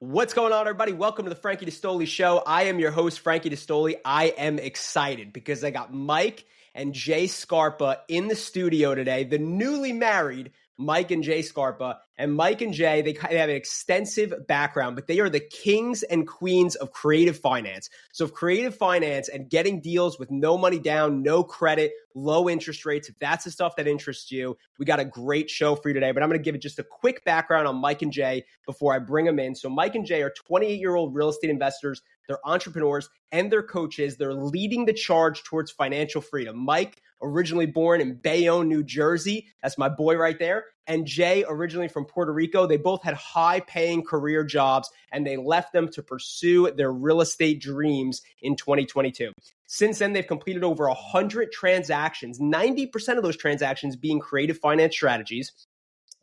What's going on, everybody? Welcome to the Frankie DeStoli Show. I am your host, Frankie DeStoli. I am excited because I got Mike and Jay Scarpa in the studio today, the newly married Mike and Jay Scarpa. And Mike and Jay, they have an extensive background, but they are the kings and queens of creative finance. So if creative finance and getting deals with no money down, no credit, low interest rates, if that's the stuff that interests you, we got a great show for you today. But I'm going to give it just a quick background on Mike and Jay before I bring them in. So Mike and Jay are 28-year-old real estate investors. They're entrepreneurs and they're coaches. They're leading the charge towards financial freedom. Mike, originally born in Bayonne, New Jersey. That's my boy right there. And Jay, originally from Puerto Rico. They both had high-paying career jobs, and they left them to pursue their real estate dreams in 2022. Since then, they've completed over 100 transactions, 90% of those transactions being creative finance strategies,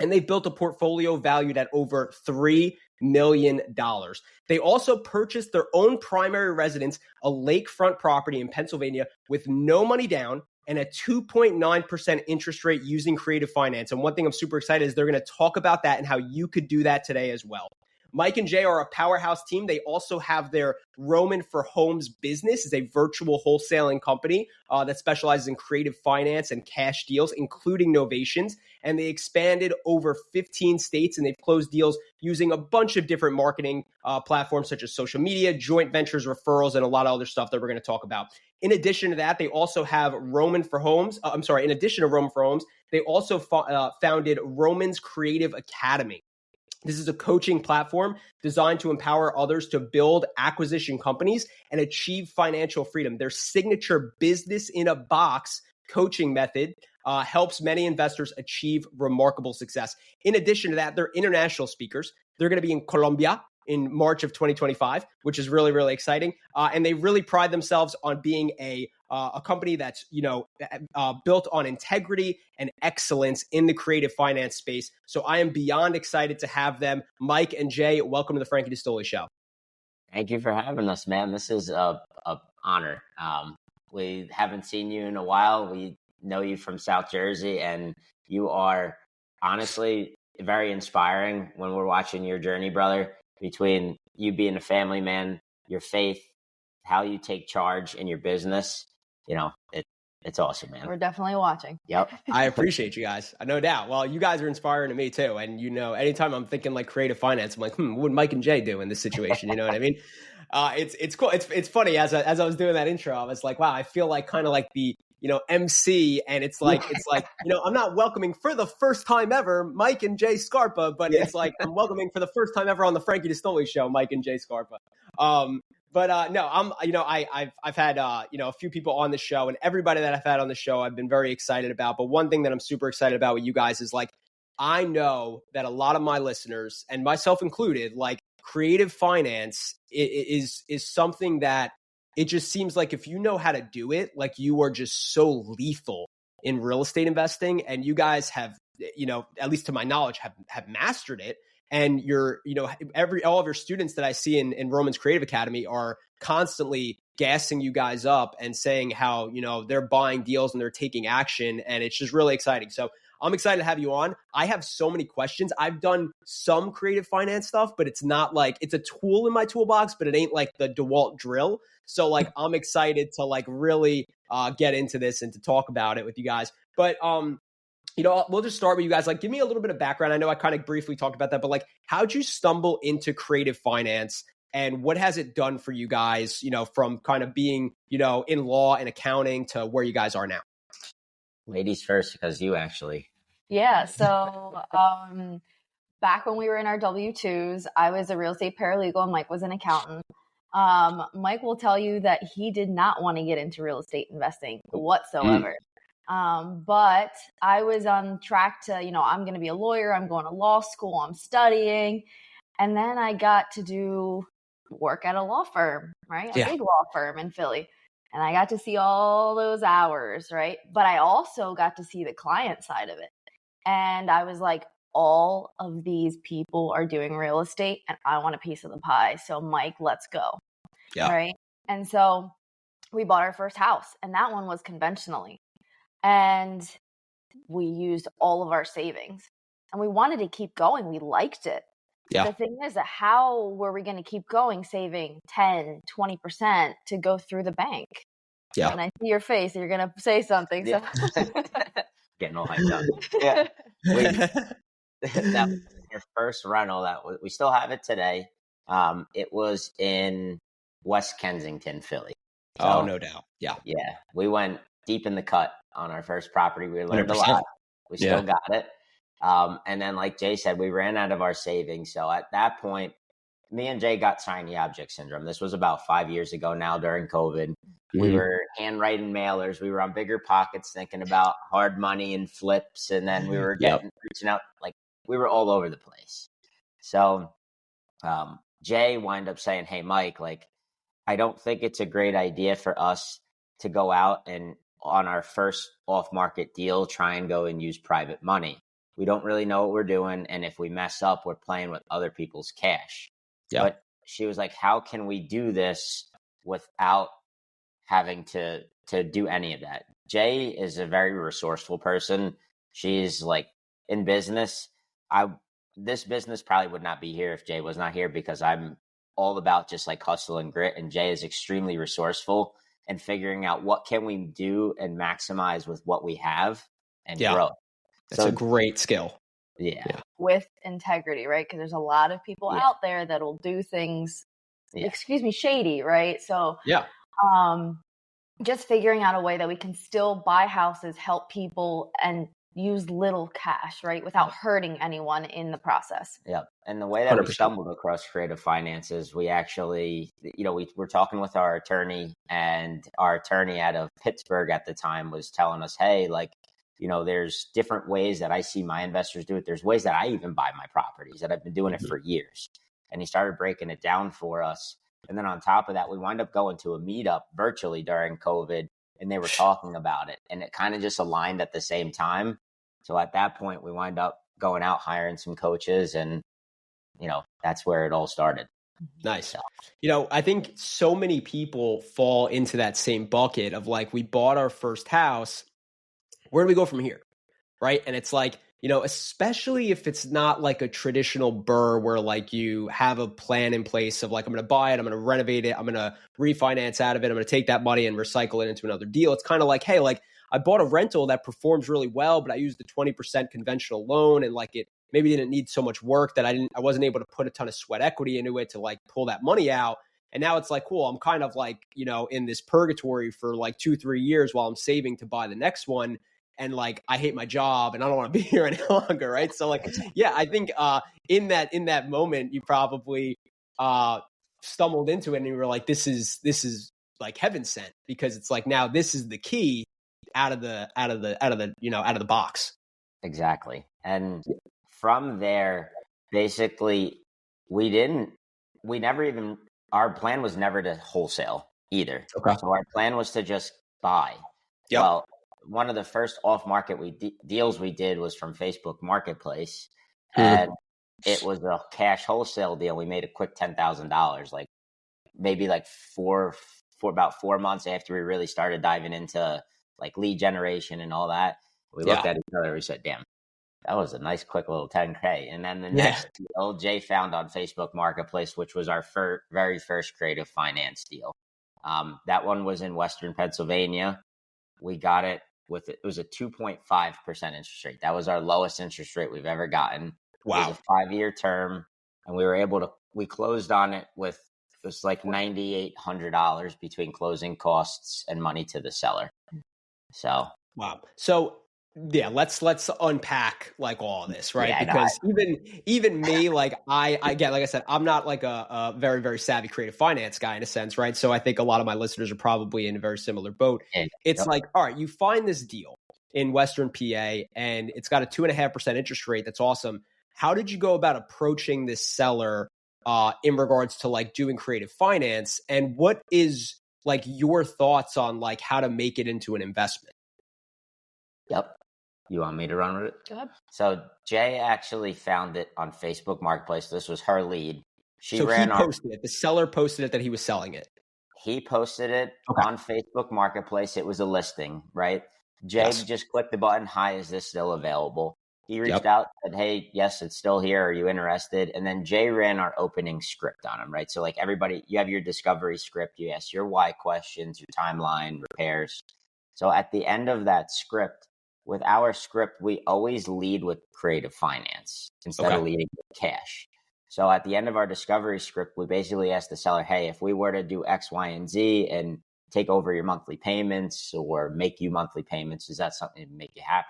and they've built a portfolio valued at over $3 million. They also purchased their own primary residence, a lakefront property in Pennsylvania, with no money down and a 2.9% interest rate using creative finance. And one thing I'm super excited is they're going to talk about that and how you could do that today as well. Mike and Jay are a powerhouse team. They also have their Roman for Homes business. It's a virtual wholesaling company that specializes in creative finance and cash deals, including novations. And they expanded over 15 states, and they've closed deals using a bunch of different marketing platforms such as social media, joint ventures, referrals, and a lot of other stuff that we're going to talk about. In addition to that, they also have Roman for Homes. In addition to Roman for Homes, they also founded Roman's Creative Academy. This is a coaching platform designed to empower others to build acquisition companies and achieve financial freedom. Their signature business in a box coaching method helps many investors achieve remarkable success. In addition to that, they're international speakers. They're going to be in Colombia in March of 2025, which is really, really exciting. And they really pride themselves on being a company that's, built on integrity and excellence in the creative finance space. So I am beyond excited to have them. Mike and Jay, welcome to the Frankie DeStoli Show. Thank you for having us, man. This is a honor. We haven't seen you in a while. We know you from South Jersey, and you are honestly very inspiring when we're watching your journey, brother, between you being a family man, your faith, how you take charge in your business. It's awesome, man. We're definitely watching. Yep. I appreciate you guys. No doubt. Well, you guys are inspiring to me too. And anytime I'm thinking like creative finance, I'm like, what would Mike and Jay do in this situation? You know what I mean? It's cool. It's funny. As I was doing that intro, I was like, wow, I feel like kind of like the, MC, and it's like, I'm not welcoming for the first time ever Mike and Jay Scarpa, but it's like I'm welcoming for the first time ever on the Frankie DeStoli Show, Mike and Jay Scarpa. I've had a few people on the show, and everybody that I've had on the show, I've been very excited about. But one thing that I'm super excited about with you guys is like, I know that a lot of my listeners, and myself included, like creative finance is something that it just seems like if you know how to do it, like you are just so lethal in real estate investing. And you guys have, at least to my knowledge, have mastered it. And all of your students that I see in Roman's Creative Academy are constantly gassing you guys up and saying how, they're buying deals and they're taking action. And it's just really exciting. So I'm excited to have you on. I have so many questions. I've done some creative finance stuff, but it's not like it's a tool in my toolbox, but it ain't like the DeWalt drill. So like, I'm excited to like really get into this and to talk about it with you guys. But, we'll just start with you guys. Like, give me a little bit of background. I know I kind of briefly talked about that, but like, how'd you stumble into creative finance and what has it done for you guys, from kind of being, in law and accounting to where you guys are now? Ladies first, because you actually. Yeah. So back when we were in our W-2s, I was a real estate paralegal and Mike was an accountant. Mike will tell you that he did not want to get into real estate investing whatsoever. But I was on track to, I'm going to be a lawyer. I'm going to law school. I'm studying. And then I got to do work at a law firm, right? A big law firm in Philly. And I got to see all those hours, right? But I also got to see the client side of it. And I was like, all of these people are doing real estate and I want a piece of the pie. So Mike, let's go. Yeah. Right. And so we bought our first house, and that one was conventionally. And we used all of our savings and we wanted to keep going. We liked it. Yeah. The thing is that how were we going to keep going saving 10, 20% to go through the bank? Yeah. And I see your face. You're going to say something. Yeah. So. Getting all hyped up. Yeah. That was our first rental. We still have it today. It was in West Kensington, Philly. So, no doubt. Yeah. Yeah. We went deep in the cut on our first property. We learned 100%. a lot. We still got it. And then, like Jay said, we ran out of our savings. So at that point, me and Jay got shiny object syndrome. This was about 5 years ago now during COVID. We were handwriting mailers. We were on Bigger Pockets thinking about hard money and flips. And then we were reaching out, like we were all over the place. So Jay wound up saying, hey, Mike, like, I don't think it's a great idea for us to go out and on our first off-market deal, try and go and use private money. We don't really know what we're doing. And if we mess up, we're playing with other people's cash. Yeah. But she was like, how can we do this without having to do any of that? Jay is a very resourceful person. She's like in business. This business probably would not be here if Jay was not here, because I'm all about just like hustle and grit. And Jay is extremely resourceful and figuring out what can we do and maximize with what we have and grow. That's a great skill. Yeah. With integrity, right? Because there's a lot of people out there that'll do things, shady, right? So just figuring out a way that we can still buy houses, help people, and use little cash, right? Without hurting anyone in the process. Yeah. And the way that 100%. We stumbled across creative finances, we actually, we were talking with our attorney, and our attorney out of Pittsburgh at the time was telling us, hey, like, there's different ways that I see my investors do it. There's ways that I even buy my properties that I've been doing it for years. And he started breaking it down for us. And then on top of that, we wound up going to a meetup virtually during COVID, and they were talking about it, and it kind of just aligned at the same time. So at that point, we wind up going out, hiring some coaches, and, that's where it all started. Nice. I think so many people fall into that same bucket of like, we bought our first house. Where do we go from here? Right. And it's like, especially if it's not like a traditional BRRRR where like you have a plan in place of like, I'm going to buy it, I'm going to renovate it, I'm going to refinance out of it, I'm going to take that money and recycle it into another deal. It's kind of like, hey, like I bought a rental that performs really well, but I used the 20% conventional loan, and like it maybe didn't need so much work that I wasn't able to put a ton of sweat equity into it to like pull that money out. And now it's like, cool, I'm kind of like, in this purgatory for like 2-3 years while I'm saving to buy the next one. And like, I hate my job and I don't want to be here any longer. Right. So like, I think in that moment, you probably stumbled into it and you were like, this is like heaven sent, because it's like, now this is the key out of the box. Exactly. And from there, basically our plan was never to wholesale either. Okay. So our plan was to just buy. Yep. Well, one of the first off-market deals we did was from Facebook Marketplace, and it was a cash wholesale deal. We made a quick $10,000, like maybe like for about 4 months after we really started diving into like lead generation and all that. We looked at each other, we said, damn, that was a nice quick little 10K. And then the next deal Jay found on Facebook Marketplace, which was our very first creative finance deal. That one was in Western Pennsylvania. We got it it was a 2.5% interest rate. That was our lowest interest rate we've ever gotten. Wow. It was a 5-year term, and we closed on it with, it was like $9,800 between closing costs and money to the seller. So, wow. So let's unpack like all of this, right? Because even me, like I get, like I said, I'm not like a very, very savvy creative finance guy in a sense, right? So I think a lot of my listeners are probably in a very similar boat. It's like, all right, you find this deal in Western PA and it's got a 2.5% interest rate. That's awesome. How did you go about approaching this seller in regards to like doing creative finance? And what is like your thoughts on like how to make it into an investment? Yep. You want me to run with it? Go ahead. So Jay actually found it on Facebook Marketplace. This was her lead. He posted it. The seller posted it that he was selling it. He posted it on Facebook Marketplace. It was a listing, right? Jay just clicked the button. Hi, is this still available? He reached out, said, hey, yes, it's still here. Are you interested? And then Jay ran our opening script on him, right? So like everybody, you have your discovery script. You ask your why questions, your timeline, repairs. So at the end of that script, with our script, we always lead with creative finance instead of leading with cash. So at the end of our discovery script, we basically ask the seller, hey, if we were to do X, Y, and Z and take over your monthly payments or make you monthly payments, is that something to make you happy?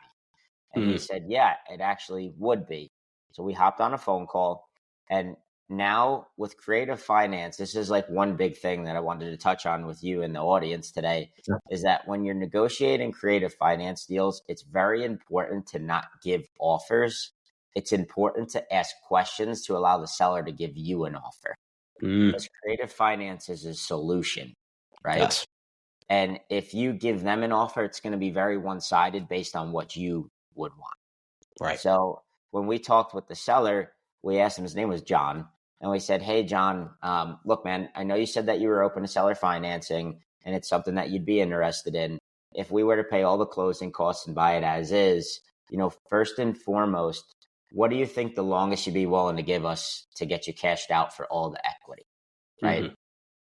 And he said, yeah, it actually would be. So we hopped on a phone call. And now with creative finance, this is like one big thing that I wanted to touch on with you in the audience today, is that when you're negotiating creative finance deals, it's very important to not give offers. It's important to ask questions to allow the seller to give you an offer. Because creative finance is a solution, right? Yes. And if you give them an offer, it's going to be very one-sided based on what you would want. Right. So when we talked with the seller, we asked him, his name was John, and we said, hey, John, look, man, I know you said that you were open to seller financing and it's something that you'd be interested in. If we were to pay all the closing costs and buy it as is, first and foremost, what do you think the longest you'd be willing to give us to get you cashed out for all the equity? Right.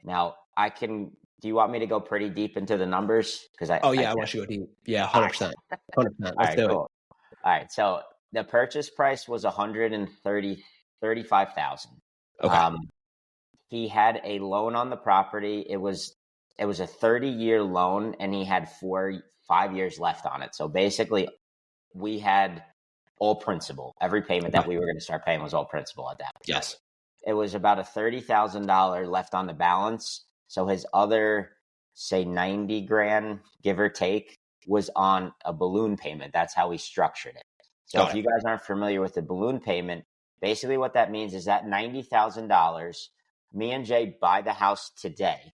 Now, do you want me to go pretty deep into the numbers? I want you to go deep. Yeah, 100%. 100%. Let's do it. All right. So the purchase price was $135,000. Okay. He had a loan on the property. It was a 30-year loan, and he had 5 years left on it. So basically, we had all principal. Every payment that we were going to start paying was all principal at that point. Yes. It was about a $30,000 left on the balance. So his other, say, 90 grand, give or take, was on a balloon payment. That's how we structured it. So if you guys aren't familiar with the balloon payment, basically what that means is that $90,000, me and Jay buy the house today.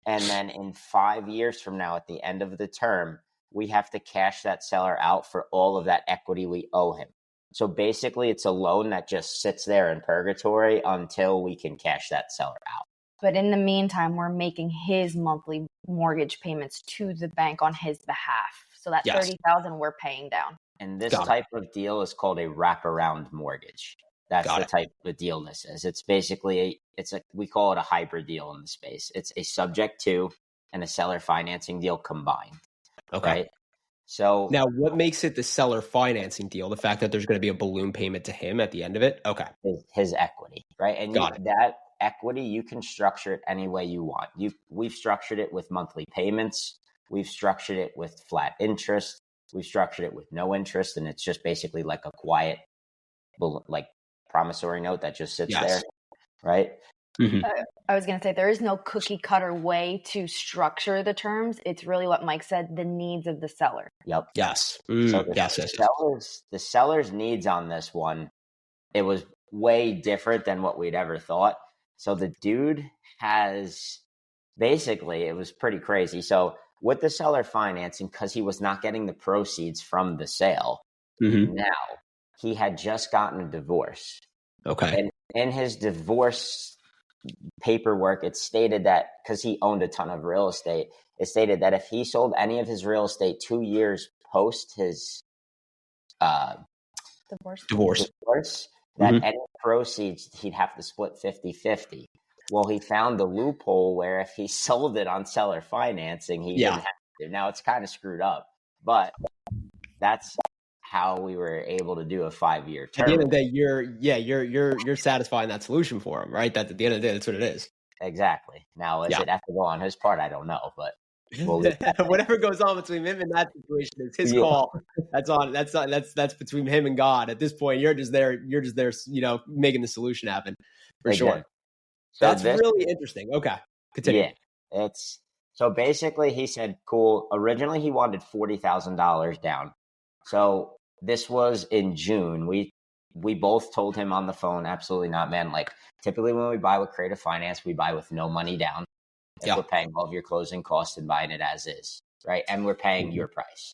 And then in 5 years from now, at the end of the term, we have to cash that seller out for all of that equity we owe him. So basically, it's a loan that just sits there in purgatory until we can cash that seller out. But in the meantime, we're making his monthly mortgage payments to the bank on his behalf. So that $30,000 we're paying down. And this type of deal is called a wraparound mortgage. That's the type of deal this is. It's basically we call it a hybrid deal in the space. It's a subject to and a seller financing deal combined. Okay. Right? So now, what makes it the seller financing deal? The fact that there's going to be a balloon payment to him at the end of it? Okay. His equity, right? And that equity, you can structure it any way you want. We've structured it with monthly payments. We've structured it with flat interest. We've structured it with no interest. And it's just basically like a quiet, like promissory note that just sits there, right? I was going to say, there is no cookie cutter way to structure the terms. It's really what Mike said, the needs of the seller. Yep. Yes. So the seller's needs on this one, it was way different than what we'd ever thought. So the dude has basically, it was pretty crazy. So with the seller financing, because he was not getting the proceeds from the sale, now he had just gotten a divorce. Okay. And in his divorce paperwork, it stated that because he owned a ton of real estate, it stated that if he sold any of his real estate 2 years post his divorce, that any proceeds he'd have to split 50-50. Well, he found the loophole where if he sold it on seller financing, he didn't have to. Now it's kind of screwed up, but that's how we were able to do a 5-year term. At the end of the day, you're satisfying that solution for him, right? That at the end of the day, that's what it is. Exactly. Now, is it ethical on his part? I don't know, but whatever goes on between him and that situation is his call. That's between him and God. At this point, you're just there, making the solution happen for sure. So that's really interesting. Okay, continue. Yeah, so basically he said, cool. Originally, he wanted $40,000 down. So this was in June. We both told him on the phone, absolutely not, man. Like typically when we buy with creative finance, we buy with no money down. If we're paying all of your closing costs and buying it as is, right? And we're paying your price.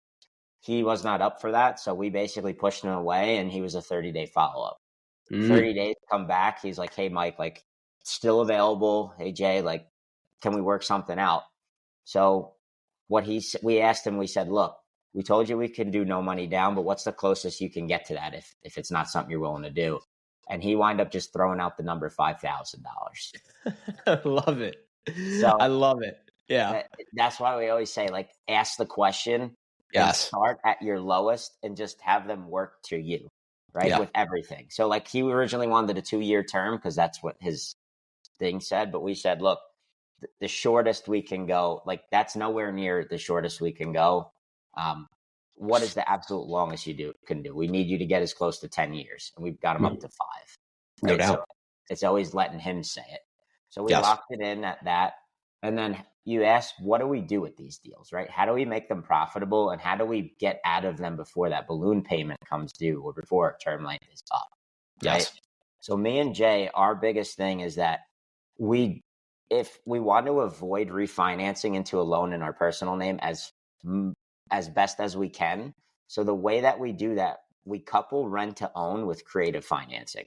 He was not up for that. So we basically pushed him away, and he was a 30-day follow-up. 30 days come back. He's like, hey, Mike, like still available. Hey, Jay, like, can we work something out? So we asked him, we said, look, we told you we can do no money down, but what's the closest you can get to that if it's not something you're willing to do? And he wound up just throwing out the number $5,000. I love it. So I love it. Yeah. That's why we always say, like, ask the question. Yes. Start at your lowest and just have them work to you, right? Yeah. With everything. So like he originally wanted a 2-year term because that's what his thing said. But we said, look, the shortest we can go, like that's nowhere near the shortest we can go. What is the absolute longest you can do? We need you to get as close to 10 years. And we've got him up to 5. Right? No doubt. So it's always letting him say it. So we locked it in at that. And then you ask, what do we do with these deals, right? How do we make them profitable? And how do we get out of them before that balloon payment comes due or before term length is up? Right? Yes. So me and Jay, our biggest thing is that if we want to avoid refinancing into a loan in our personal name as best as we can. So the way that we do that, we couple rent to own with creative financing.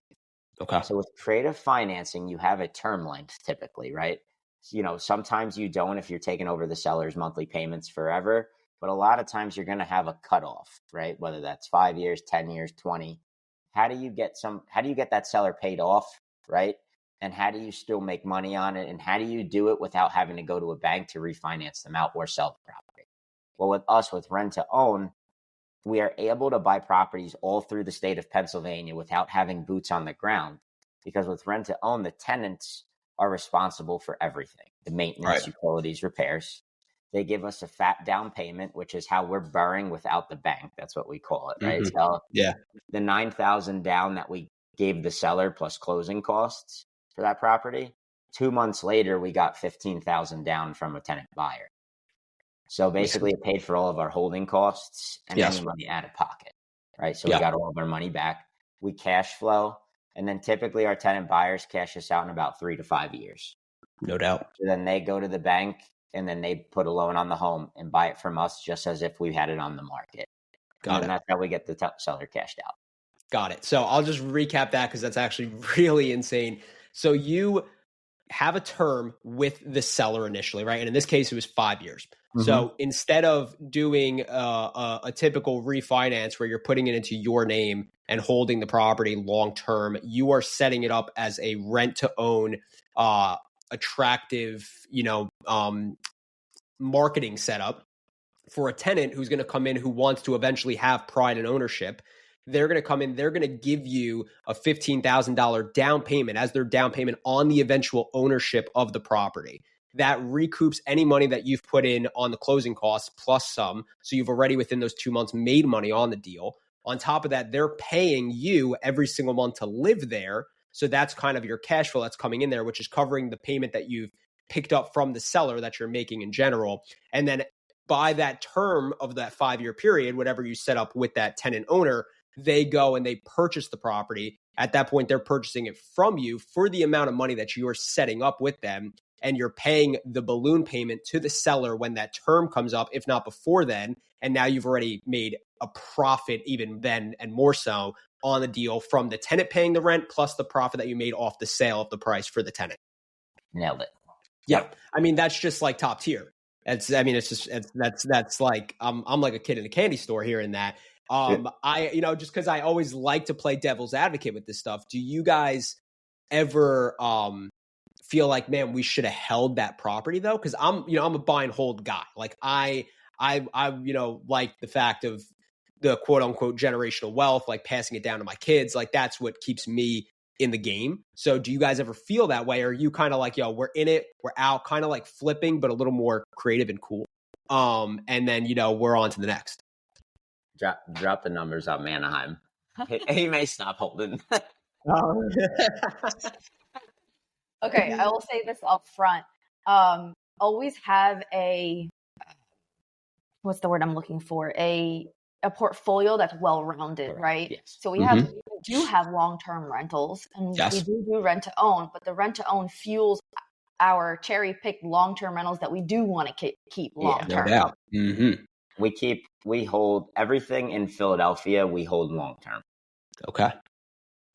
Okay. So with creative financing, you have a term length typically, right? You know, sometimes you don't if you're taking over the seller's monthly payments forever, but a lot of times you're going to have a cutoff, right? Whether that's 5 years, 10 years, 20. How do you get that seller paid off, right? And how do you still make money on it? And how do you do it without having to go to a bank to refinance them out or sell the property? Well, with us, with rent to own, we are able to buy properties all through the state of Pennsylvania without having boots on the ground. Because with rent to own, the tenants are responsible for everything, the maintenance, utilities, repairs. They give us a fat down payment, which is how we're borrowing without the bank. That's what we call it, right? Mm-hmm. So yeah, the $9,000 down that we gave the seller plus closing costs for that property, 2 months later, we got $15,000 down from a tenant buyer. So basically it paid for all of our holding costs and any money out of pocket, right? So we got all of our money back. We cash flow. And then typically our tenant buyers cash us out in about 3 to 5 years. No doubt. So then they go to the bank and then they put a loan on the home and buy it from us just as if we had it on the market. Got it. And that's how we get the seller cashed out. Got it. So I'll just recap that because that's actually really insane. So you have a term with the seller initially, right? And in this case, it was 5 years. Mm-hmm. So instead of doing a typical refinance where you're putting it into your name and holding the property long term, you are setting it up as a rent to own, attractive, marketing setup for a tenant who's going to come in who wants to eventually have pride and ownership. They're going to come in, they're going to give you a $15,000 down payment as their down payment on the eventual ownership of the property. That recoups any money that you've put in on the closing costs plus some. So you've already within those 2 months made money on the deal. On top of that, they're paying you every single month to live there. So that's kind of your cash flow that's coming in there, which is covering the payment that you've picked up from the seller that you're making in general. And then by that term of that 5-year period, whatever you set up with that tenant owner, they go and they purchase the property. At that point, they're purchasing it from you for the amount of money that you're setting up with them. And you're paying the balloon payment to the seller when that term comes up, if not before then. And now you've already made a profit even then and more so on the deal from the tenant paying the rent plus the profit that you made off the sale of the price for the tenant. Nailed it. Yeah. I mean, that's just like top tier. That's like, I'm like a kid in a candy store here in that. Just because I always like to play devil's advocate with this stuff. Do you guys ever feel like, man, we should have held that property though? Because I'm a buy and hold guy. Like I like the fact of the quote unquote generational wealth, like passing it down to my kids. Like that's what keeps me in the game. So do you guys ever feel that way? Or are you kind of like, we're in it, we're out, kind of like flipping, but a little more creative and cool? And then, we're on to the next. Drop the numbers on Manheim. He may stop holding. Okay, I will say this up front. Always have what's the word I'm looking for? A portfolio that's well-rounded, right? Yes. So we do have long-term rentals and we do rent to own, but the rent to own fuels our cherry-picked long-term rentals that we do want to keep long-term. Yeah, no doubt. Mm-hmm. We hold everything in Philadelphia. We hold long-term. Okay.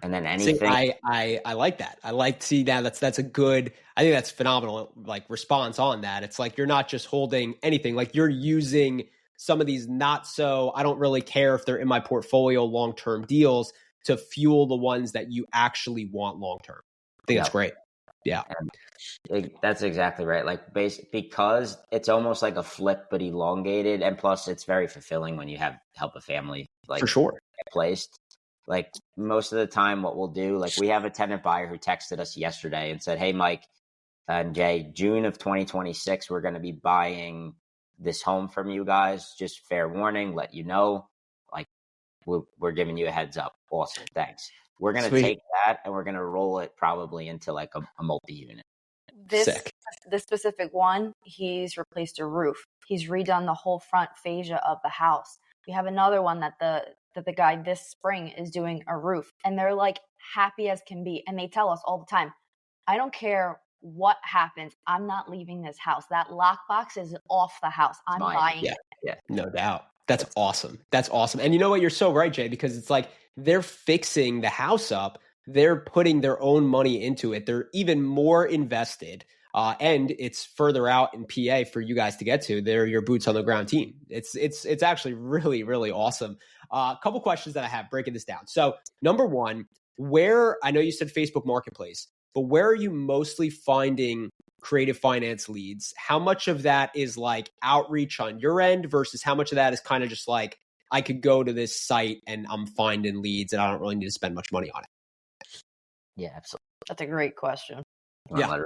And then anything. See, I like that. I like to see that. That's a good, I think that's phenomenal, like response on that. It's like, you're not just holding anything, like you're using some of these not so, I don't really care if they're in my portfolio long-term deals to fuel the ones that you actually want long-term. I think that's great. Yeah. That's exactly right. Like because it's almost like a flip, but elongated. And plus it's very fulfilling when you help a family like For sure. get placed. Like most of the time what we'll do, like we have a tenant buyer who texted us yesterday and said, "Hey, Mike and Jay, June of 2026, we're going to be buying this home from you guys. Just fair warning, let you know. Like we're giving you a heads up." Awesome. Thanks. We're going to take that and we're going to roll it probably into like a multi-unit. This specific one, he's replaced a roof. He's redone the whole front fascia of the house. We have another one that the guy this spring is doing a roof, and they're like happy as can be. And they tell us all the time, "I don't care what happens. I'm not leaving this house. That lockbox is off the house. I'm buying it." Yeah, no doubt. That's awesome. That's awesome. And you know what? You're so right, Jay, because it's like they're fixing the house up. They're putting their own money into it. They're even more invested. And it's further out in PA for you guys to get to. They're your boots on the ground team. It's actually really, really awesome. A couple questions that I have breaking this down. So number one, where, I know you said Facebook Marketplace, but where are you mostly finding creative finance leads? How much of that is like outreach on your end versus how much of that is kind of just like, I could go to this site and I'm finding leads and I don't really need to spend much money on it? Yeah, absolutely. That's a great question. Yeah.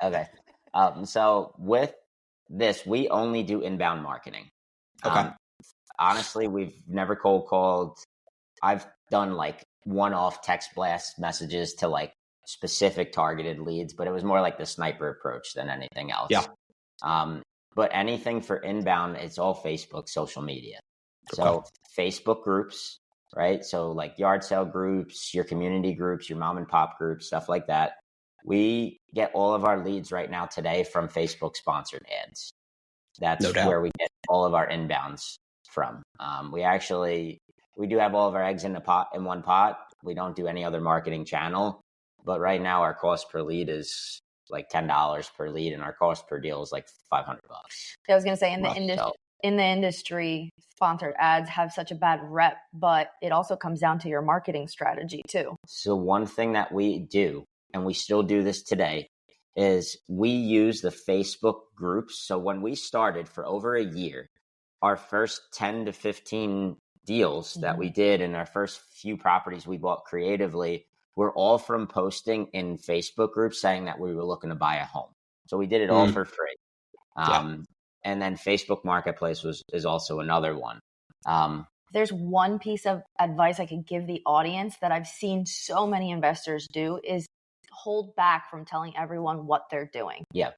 Okay. So with this, we only do inbound marketing. Okay. Honestly, we've never cold called. I've done like one-off text blast messages to like specific targeted leads, but it was more like the sniper approach than anything else. Yeah. But anything for inbound, it's all Facebook, social media. So Facebook groups, right? So like yard sale groups, your community groups, your mom and pop groups, stuff like that. We get all of our leads right now today from Facebook sponsored ads. That's where we get all of our inbounds from. We do have all of our eggs in one pot. We don't do any other marketing channel, but right now our cost per lead is like $10 per lead, and our cost per deal is like $500. I was going to say in the industry, sponsored ads have such a bad rep, but it also comes down to your marketing strategy too. So one thing that we do, and we still do this today, is we use the Facebook groups. So when we started for over a year, our first 10 to 15 deals that we did in our first few properties we bought creatively were all from posting in Facebook groups saying that we were looking to buy a home. So we did it all for free. And then Facebook Marketplace is also another one. There's one piece of advice I could give the audience that I've seen so many investors do is hold back from telling everyone what they're doing. Yeah.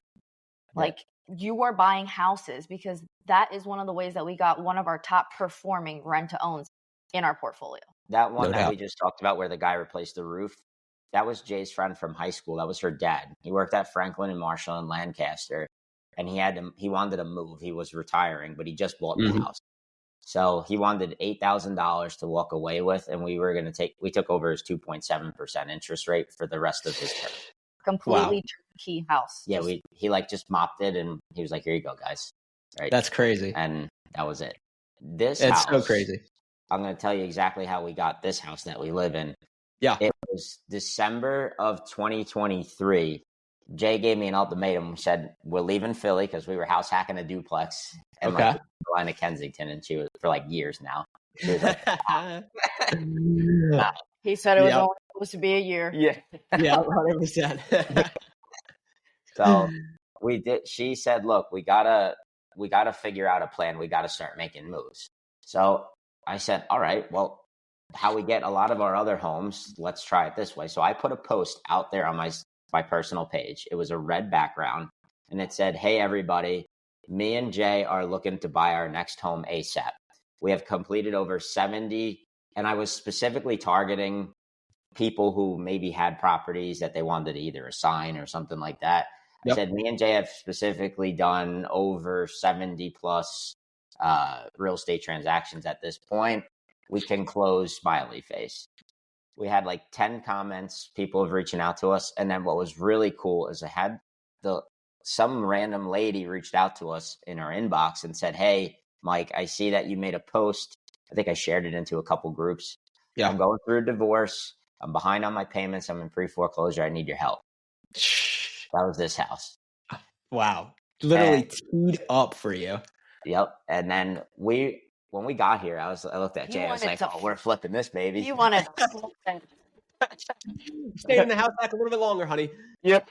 Like you are buying houses, because that is one of the ways that we got one of our top performing rent to owns in our portfolio. That one that we just talked about where the guy replaced the roof, that was Jay's friend from high school. That was her dad. He worked at Franklin and Marshall and Lancaster, and he wanted to move. He was retiring, but he just bought the house. So he wanted $8,000 to walk away with, and we took over his 2.7% interest rate for the rest of his term. Completely turnkey house. Yeah, he like just mopped it, and he was like, "Here you go, guys." Right. That's crazy. And that was it. It's so crazy. I'm going to tell you exactly how we got this house that we live in. Yeah. It was December of 2023. Jay gave me an ultimatum, said, "We're leaving Philly," because we were house hacking a duplex in like line of Kensington, and she was for like years now. She was like, he said it was only supposed to be a year. Yeah. Yeah, 100%. So we did. She said, "Look, we gotta figure out a plan. We gotta start making moves." So I said, "All right, well, how we get a lot of our other homes, let's try it this way." So I put a post out there on my personal page. It was a red background, and it said, "Hey, everybody, me and Jay are looking to buy our next home ASAP. We have completed over 70, and I was specifically targeting people who maybe had properties that they wanted to either assign or something like that. I said, "Me and Jay have specifically done over 70 plus real estate transactions at this point. We can close smiley face." We had like 10 comments, people reaching out to us. And then what was really cool is I had some random lady reached out to us in our inbox and said, "Hey, Mike, I see that you made a post. I think I shared it into a couple groups. Yeah. I'm going through a divorce. I'm behind on my payments. I'm in pre-foreclosure. I need your help. That was this house. Wow. Literally teed up for you. Yep. And then when we got here, I looked at Jay. I was like, "Oh, we're flipping this, baby." You wanted to flip Stay in the house back a little bit longer, honey. Yep.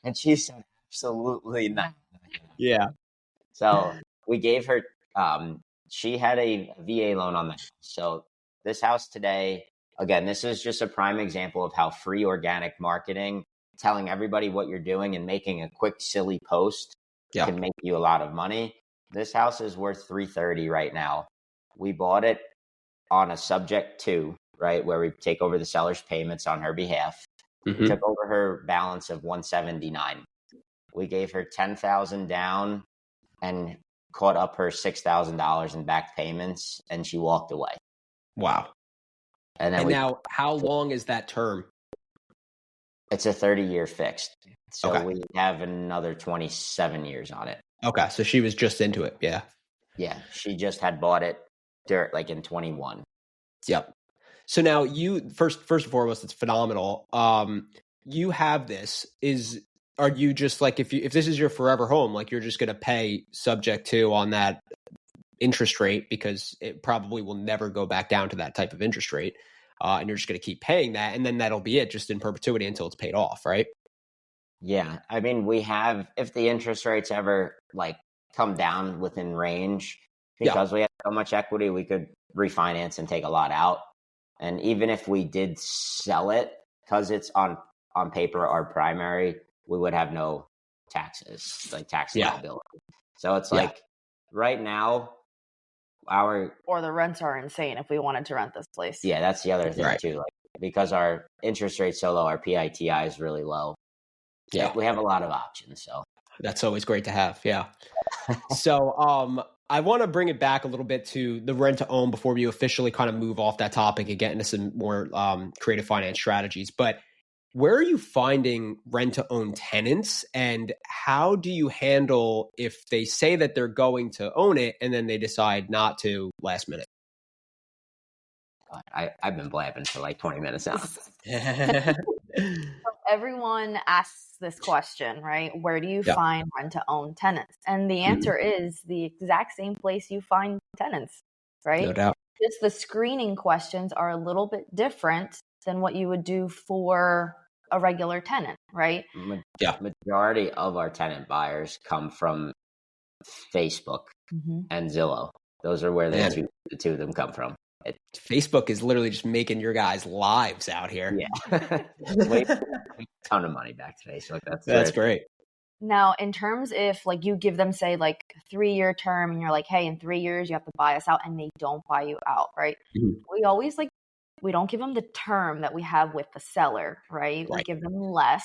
And she said, "Absolutely not." Yeah. So we gave her. She had a VA loan on the house. So this house today, again, this is just a prime example of how free organic marketing, telling everybody what you're doing and making a quick, silly post can make you a lot of money. This house is worth $330 right now. We bought it on a subject to, right, where we take over the seller's payments on her behalf. Mm-hmm. We took over her balance of $179. We gave her $10,000 down and caught up her $6,000 in back payments, and she walked away. Wow. And then now, how long is that term? It's a 30-year fixed. So Okay. we have another 27 years on it. Okay. So she was just into it. Yeah. Yeah. She just had bought it in 21. Yep. So now you first and foremost, it's phenomenal. You have this. Are you just like, if this is your forever home, like you're just going to pay subject to on that interest rate, because it probably will never go back down to that type of interest rate. And you're just going to keep paying that. And then that'll be it, just in perpetuity until it's paid off. Right. Yeah. I mean, if the interest rates ever like come down within range, because we have so much equity, we could refinance and take a lot out. And even if we did sell it, because it's on paper our primary, we would have no taxes, like tax liability. So it's like right now, or the rents are insane if we wanted to rent this place. Yeah, that's the other thing too. Like, because our interest rate's so low, our PITI is really low. Yeah, we have a lot of options. So that's always great to have. Yeah. So I want to bring it back a little bit to the rent to own before we officially kind of move off that topic and get into some more creative finance strategies. But where are you finding rent to own tenants, and how do you handle if they say that they're going to own it and then they decide not to last minute? I've been blabbing for like 20 minutes now. Everyone asks this question, right? Where do you find rent to own tenants? And the answer is the exact same place you find tenants, right? No doubt. Just the screening questions are a little bit different than what you would do for a regular tenant, right? Majority of our tenant buyers come from Facebook and Zillow. Those are where the two of them come from. Facebook is literally just making your guys' lives out here. Yeah. A ton of money back to Facebook. That's great. Now, in terms if like you give them, say, like 3-year term and you're like, hey, in 3 years you have to buy us out, and they don't buy you out, right? We always we don't give them the term that we have with the seller, right? We give them less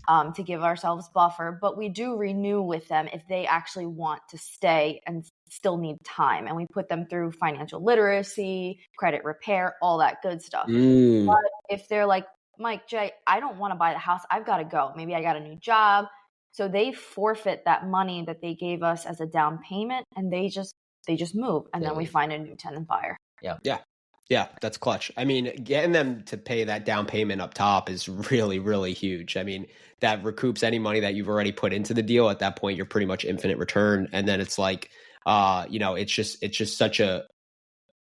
to give ourselves buffer, but we do renew with them if they actually want to stay and still need time. And we put them through financial literacy, credit repair, all that good stuff. But if they're like, Mike, Jay, I don't want to buy the house. I've got to go. Maybe I got a new job. So they forfeit that money that they gave us as a down payment, and they just move. And then we find a new tenant buyer. Yeah, that's clutch. I mean, getting them to pay that down payment up top is really, really huge. I mean, that recoups any money that you've already put into the deal. At that point, you're pretty much infinite return. And then it's like, it's just such a,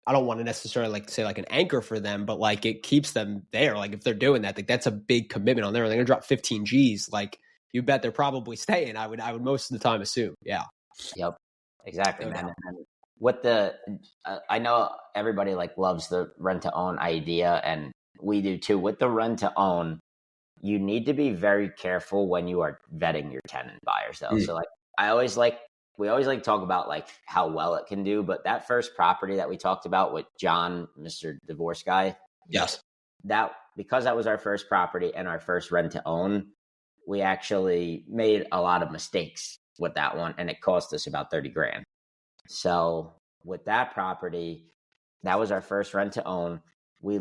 I don't want to necessarily like say like an anchor for them, but like it keeps them there. Like if they're doing that, like that's a big commitment on there. They're going to drop 15 G's. Like you bet they're probably staying. I would most of the time assume. Yeah. Yep. Exactly, man. And what I know everybody like loves the rent to own idea, and we do too. With the rent to own, you need to be very careful when you are vetting your tenant buyers though. So like we always like to talk about like how well it can do, but that first property that we talked about with John, Mr. Divorce Guy. Yes. Because that was our first property and our first rent to own, we actually made a lot of mistakes with that one, and it cost us about $30,000. So with that property, that was our first rent to own. We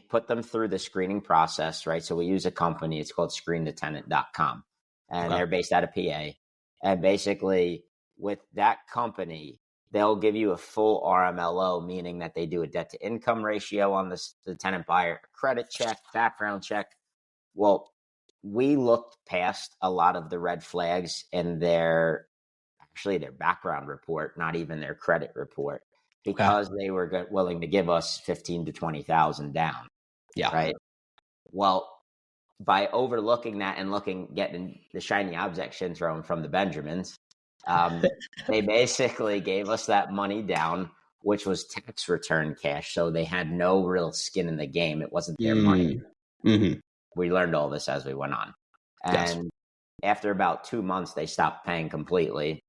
put them through the screening process, right? So we use a company, it's called screenthetenant.com, and they're based out of PA. And basically with that company, they'll give you a full RMLO, meaning that they do a debt to income ratio on the tenant buyer, credit check, background check. Well, we looked past a lot of the red flags in their background report, not even their credit report, because they were willing to give us 15 to 20,000 down. Yeah. Right. Well, by overlooking that and getting the shiny object syndrome from the Benjamins, they basically gave us that money down, which was tax return cash. So they had no real skin in the game. It wasn't their money. Mm-hmm. We learned all this as we went on. And after about 2 months, they stopped paying completely.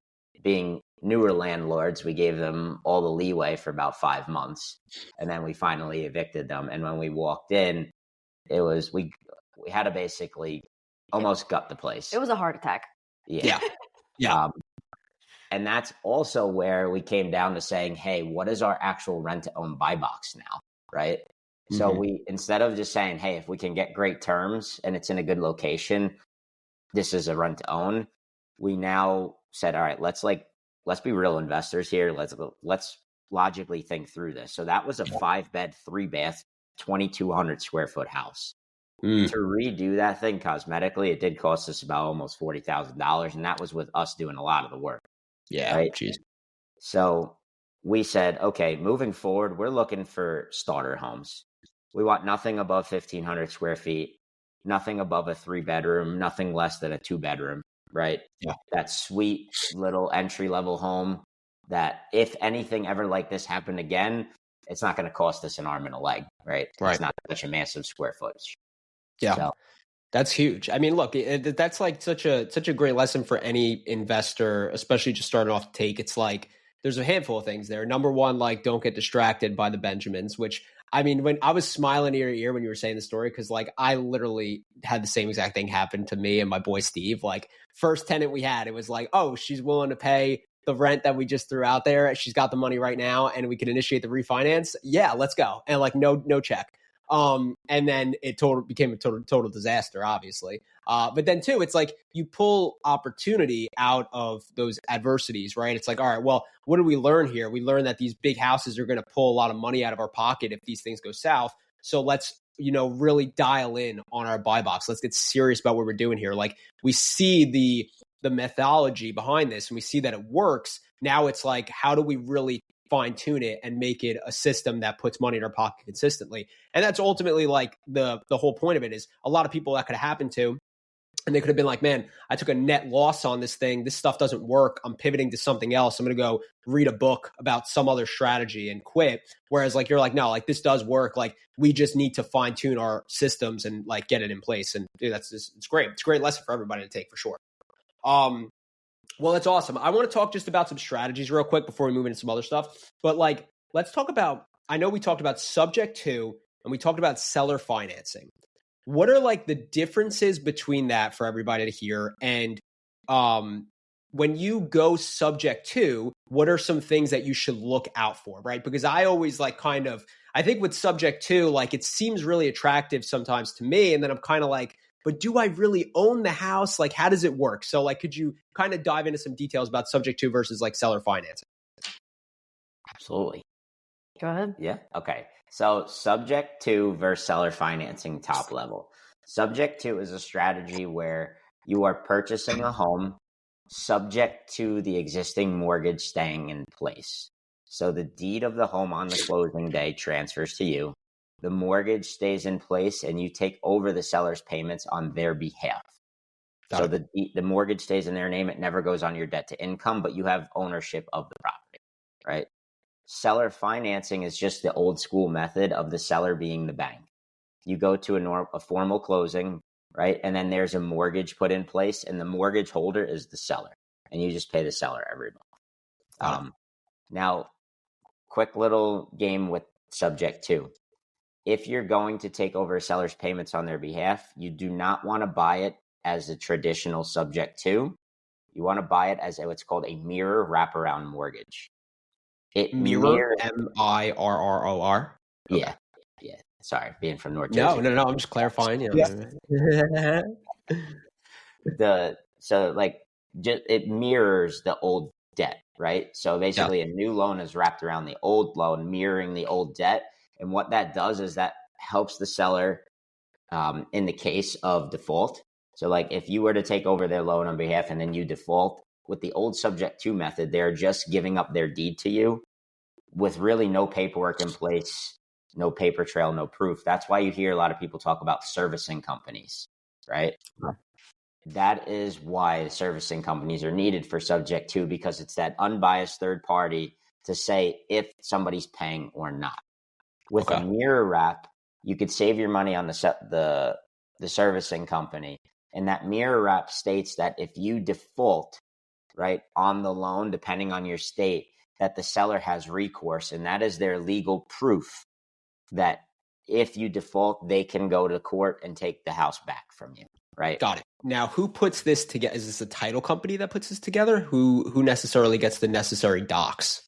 Being newer landlords, we gave them all the leeway for about 5 months. And then we finally evicted them. And when we walked in, it was, we had to basically almost gut the place. It was a heart attack. Yeah. And that's also where we came down to saying, hey, what is our actual rent to own buy box now? Right. Mm-hmm. So we, instead of just saying, hey, if we can get great terms and it's in a good location, this is a rent to own. We now said, all right, let's be real investors here. Let's logically think through this. So that was a 5-bed, 3-bath, 2,200 square foot house. To redo that thing cosmetically, it did cost us about almost $40,000. And that was with us doing a lot of the work. Yeah. Right. Geez. So we said, okay, moving forward, we're looking for starter homes. We want nothing above 1,500 square feet, nothing above a 3-bedroom, nothing less than a 2-bedroom, right? Yeah. That sweet little entry-level home that if anything ever like this happened again, it's not going to cost us an arm and a leg, right? It's not such a massive square footage. Yeah. So, that's huge. I mean, look, that's like such a great lesson for any investor, especially just starting off to take. It's like there's a handful of things there. Number one, like don't get distracted by the Benjamins, which I mean, when I was smiling ear to ear when you were saying the story, because like I literally had the same exact thing happen to me and my boy Steve. Like first tenant we had, it was like, oh, she's willing to pay the rent that we just threw out there. She's got the money right now and we can initiate the refinance. Yeah, let's go. And like no check. And then it became a total disaster, obviously. But then too, it's like you pull opportunity out of those adversities, right? It's like, all right, well, what did we learn here? We learned that these big houses are going to pull a lot of money out of our pocket if these things go south. So let's, really dial in on our buy box. Let's get serious about what we're doing here. Like we see the methodology behind this and we see that it works. Now it's like, how do we really fine tune it and make it a system that puts money in our pocket consistently? And that's ultimately like the whole point of it. Is a lot of people that could have happened to, and they could have been like, man, I took a net loss on this thing. This stuff doesn't work. I'm pivoting to something else. I'm going to go read a book about some other strategy and quit. Whereas like, you're like, no, like this does work. Like we just need to fine tune our systems and like get it in place. And dude, it's great. It's a great lesson for everybody to take for sure. Well, that's awesome. I want to talk just about some strategies real quick before we move into some other stuff. But like, let's talk about, I know we talked about subject to, and we talked about seller financing. What are like the differences between that for everybody to hear? And when you go subject to, what are some things that you should look out for, right? Because I always like I think with subject to, like it seems really attractive sometimes to me. And then I'm kind of like, but do I really own the house? Like, how does it work? So like, could you kind of dive into some details about subject to versus like seller financing? Absolutely. Go ahead. Yeah. Okay. So subject to versus seller financing top level. Subject to is a strategy where you are purchasing a home subject to the existing mortgage staying in place. So the deed of the home on the closing day transfers to you. The mortgage stays in place and you take over the seller's payments on their behalf. So the mortgage stays in their name. It never goes on your debt to income, but you have ownership of the property, right? Seller financing is just the old school method of the seller being the bank. You go to a formal closing, right? And then there's a mortgage put in place and the mortgage holder is the seller and you just pay the seller every month. Now, quick little game with subject to. If you're going to take over a seller's payments on their behalf, you do not want to buy it as a traditional subject to. You want to buy it as what's called a mirror wraparound mortgage. Mirror, M-I-R-R-O-R? Okay. Yeah. Sorry, being from North Jersey. No. I'm just clarifying. It mirrors the old debt, right? So basically a new loan is wrapped around the old loan, mirroring the old debt. And what that does is that helps the seller in the case of default. So like if you were to take over their loan on behalf and then you default, with the old subject to method, they're just giving up their deed to you with really no paperwork in place, no paper trail, no proof. That's why you hear a lot of people talk about servicing companies, right? Sure. That is why servicing companies are needed for subject to, because it's that unbiased third party to say if somebody's paying or not. With a mirror wrap, you could save your money on the servicing company. And that mirror wrap states that if you default, right, on the loan, depending on your state, that the seller has recourse. And that is their legal proof that if you default, they can go to court and take the house back from you, right? Got it. Now, who puts this together? Is this a title company that puts this together? Who necessarily gets the necessary docs?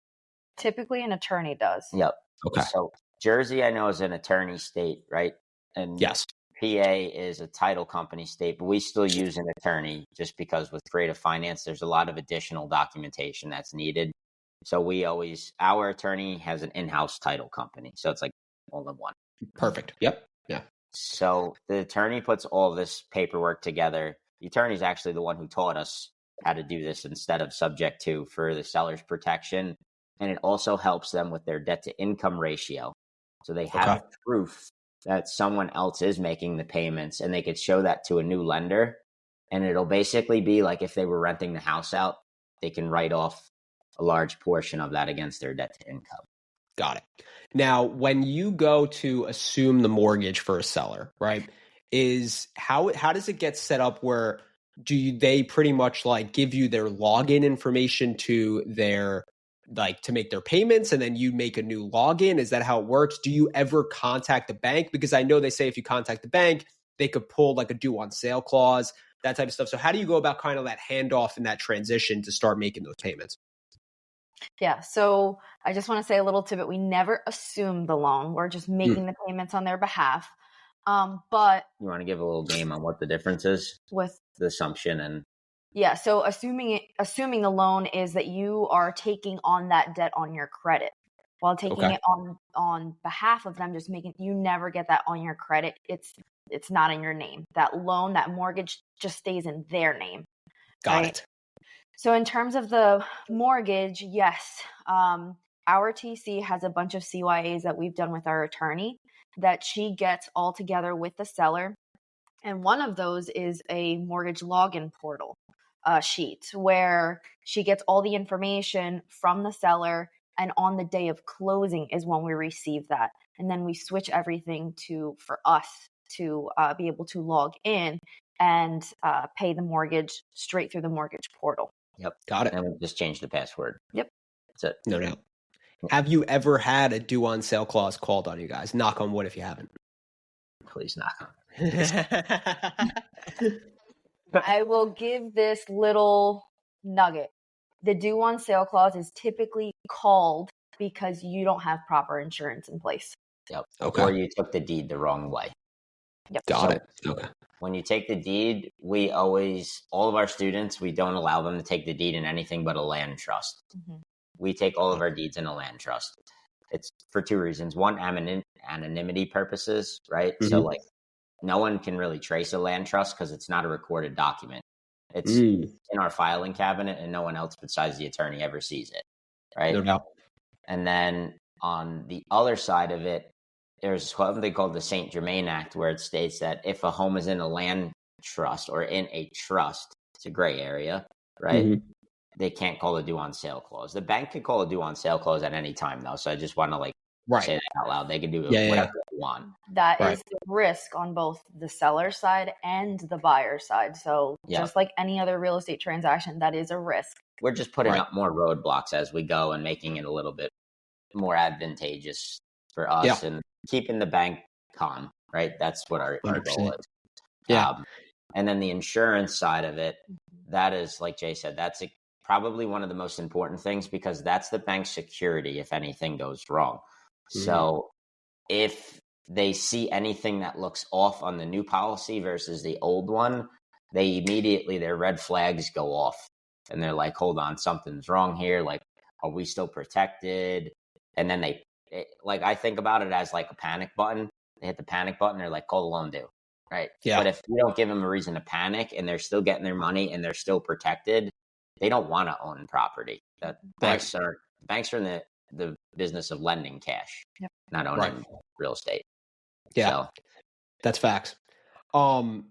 Typically an attorney does. Yep. Okay. So Jersey, I know, is an attorney state, right? And yes, PA is a title company state, but we still use an attorney just because with creative finance, there's a lot of additional documentation that's needed. So our attorney has an in-house title company. So it's like all in one. Perfect. Yep. Yeah. So the attorney puts all this paperwork together. The attorney is actually the one who taught us how to do this instead of subject to for the seller's protection. And it also helps them with their debt to income ratio. So they have proof that someone else is making the payments, and they could show that to a new lender. And it'll basically be like if they were renting the house out, they can write off a large portion of that against their debt to income. Got it. Now, when you go to assume the mortgage for a seller, right, how does it get set up where they pretty much like give you their login information to their to make their payments, and then you make a new login? Is that how it works? Do you ever contact the bank? Because I know they say if you contact the bank, they could pull like a due on sale clause, that type of stuff. So how do you go about kind of that handoff and that transition to start making those payments? Yeah. So I just want to say a little tidbit. We never assume the loan. We're just making the payments on their behalf. But you want to give a little game on what the difference is with the assumption and yeah. So assuming the loan is that you are taking on that debt on your credit, while taking it on behalf of them, just you never get that on your credit. It's not in your name. That loan, that mortgage just stays in their name. Got it. So in terms of the mortgage, yes, our TC has a bunch of CYAs that we've done with our attorney that she gets all together with the seller. And one of those is a mortgage login portal sheet where she gets all the information from the seller. And on the day of closing is when we receive that. And then we switch everything for us to be able to log in and pay the mortgage straight through the mortgage portal. Yep. Got it. And we just change the password. Yep. That's it. No doubt. Have you ever had a due on sale clause called on you guys? Knock on wood if you haven't. Please knock on. I will give this little nugget. The due on sale clause is typically called because you don't have proper insurance in place. Yep. Okay. Or you took the deed the wrong way. Yep. Got it. Okay. When you take the deed, all of our students, we don't allow them to take the deed in anything but a land trust. Mm-hmm. We take all of our deeds in a land trust. It's for two reasons. One, anonymity purposes, right? Mm-hmm. So like no one can really trace a land trust because it's not a recorded document. It's in our filing cabinet and no one else besides the attorney ever sees it, right? No doubt. And then on the other side of it, there's something called the St. Germain Act, where it states that if a home is in a land trust or in a trust, it's a gray area, right? Mm-hmm. They can't call a due on sale clause. The bank can call a due on sale clause at any time, though. So I just want to say that out loud. They can do whatever they want. That is the risk on both the seller side and the buyer side. So just like any other real estate transaction, that is a risk. We're just putting up more roadblocks as we go and making it a little bit more advantageous for us and keeping the bank calm, right? That's what our goal is. Yeah. And then the insurance side of it, that is, like Jay said, that's probably one of the most important things because that's the bank's security if anything goes wrong. Mm-hmm. So if they see anything that looks off on the new policy versus the old one, their red flags go off. and they're like, hold on, something's wrong here. Like, are we still protected? And then I think about it as like a panic button. They hit the panic button. They're like, call the loan due. Right. Yeah. But if you don't give them a reason to panic and they're still getting their money and they're still protected, they don't want to own property. Banks are in the business of lending cash, not owning real estate. Yeah. So. That's facts. I'm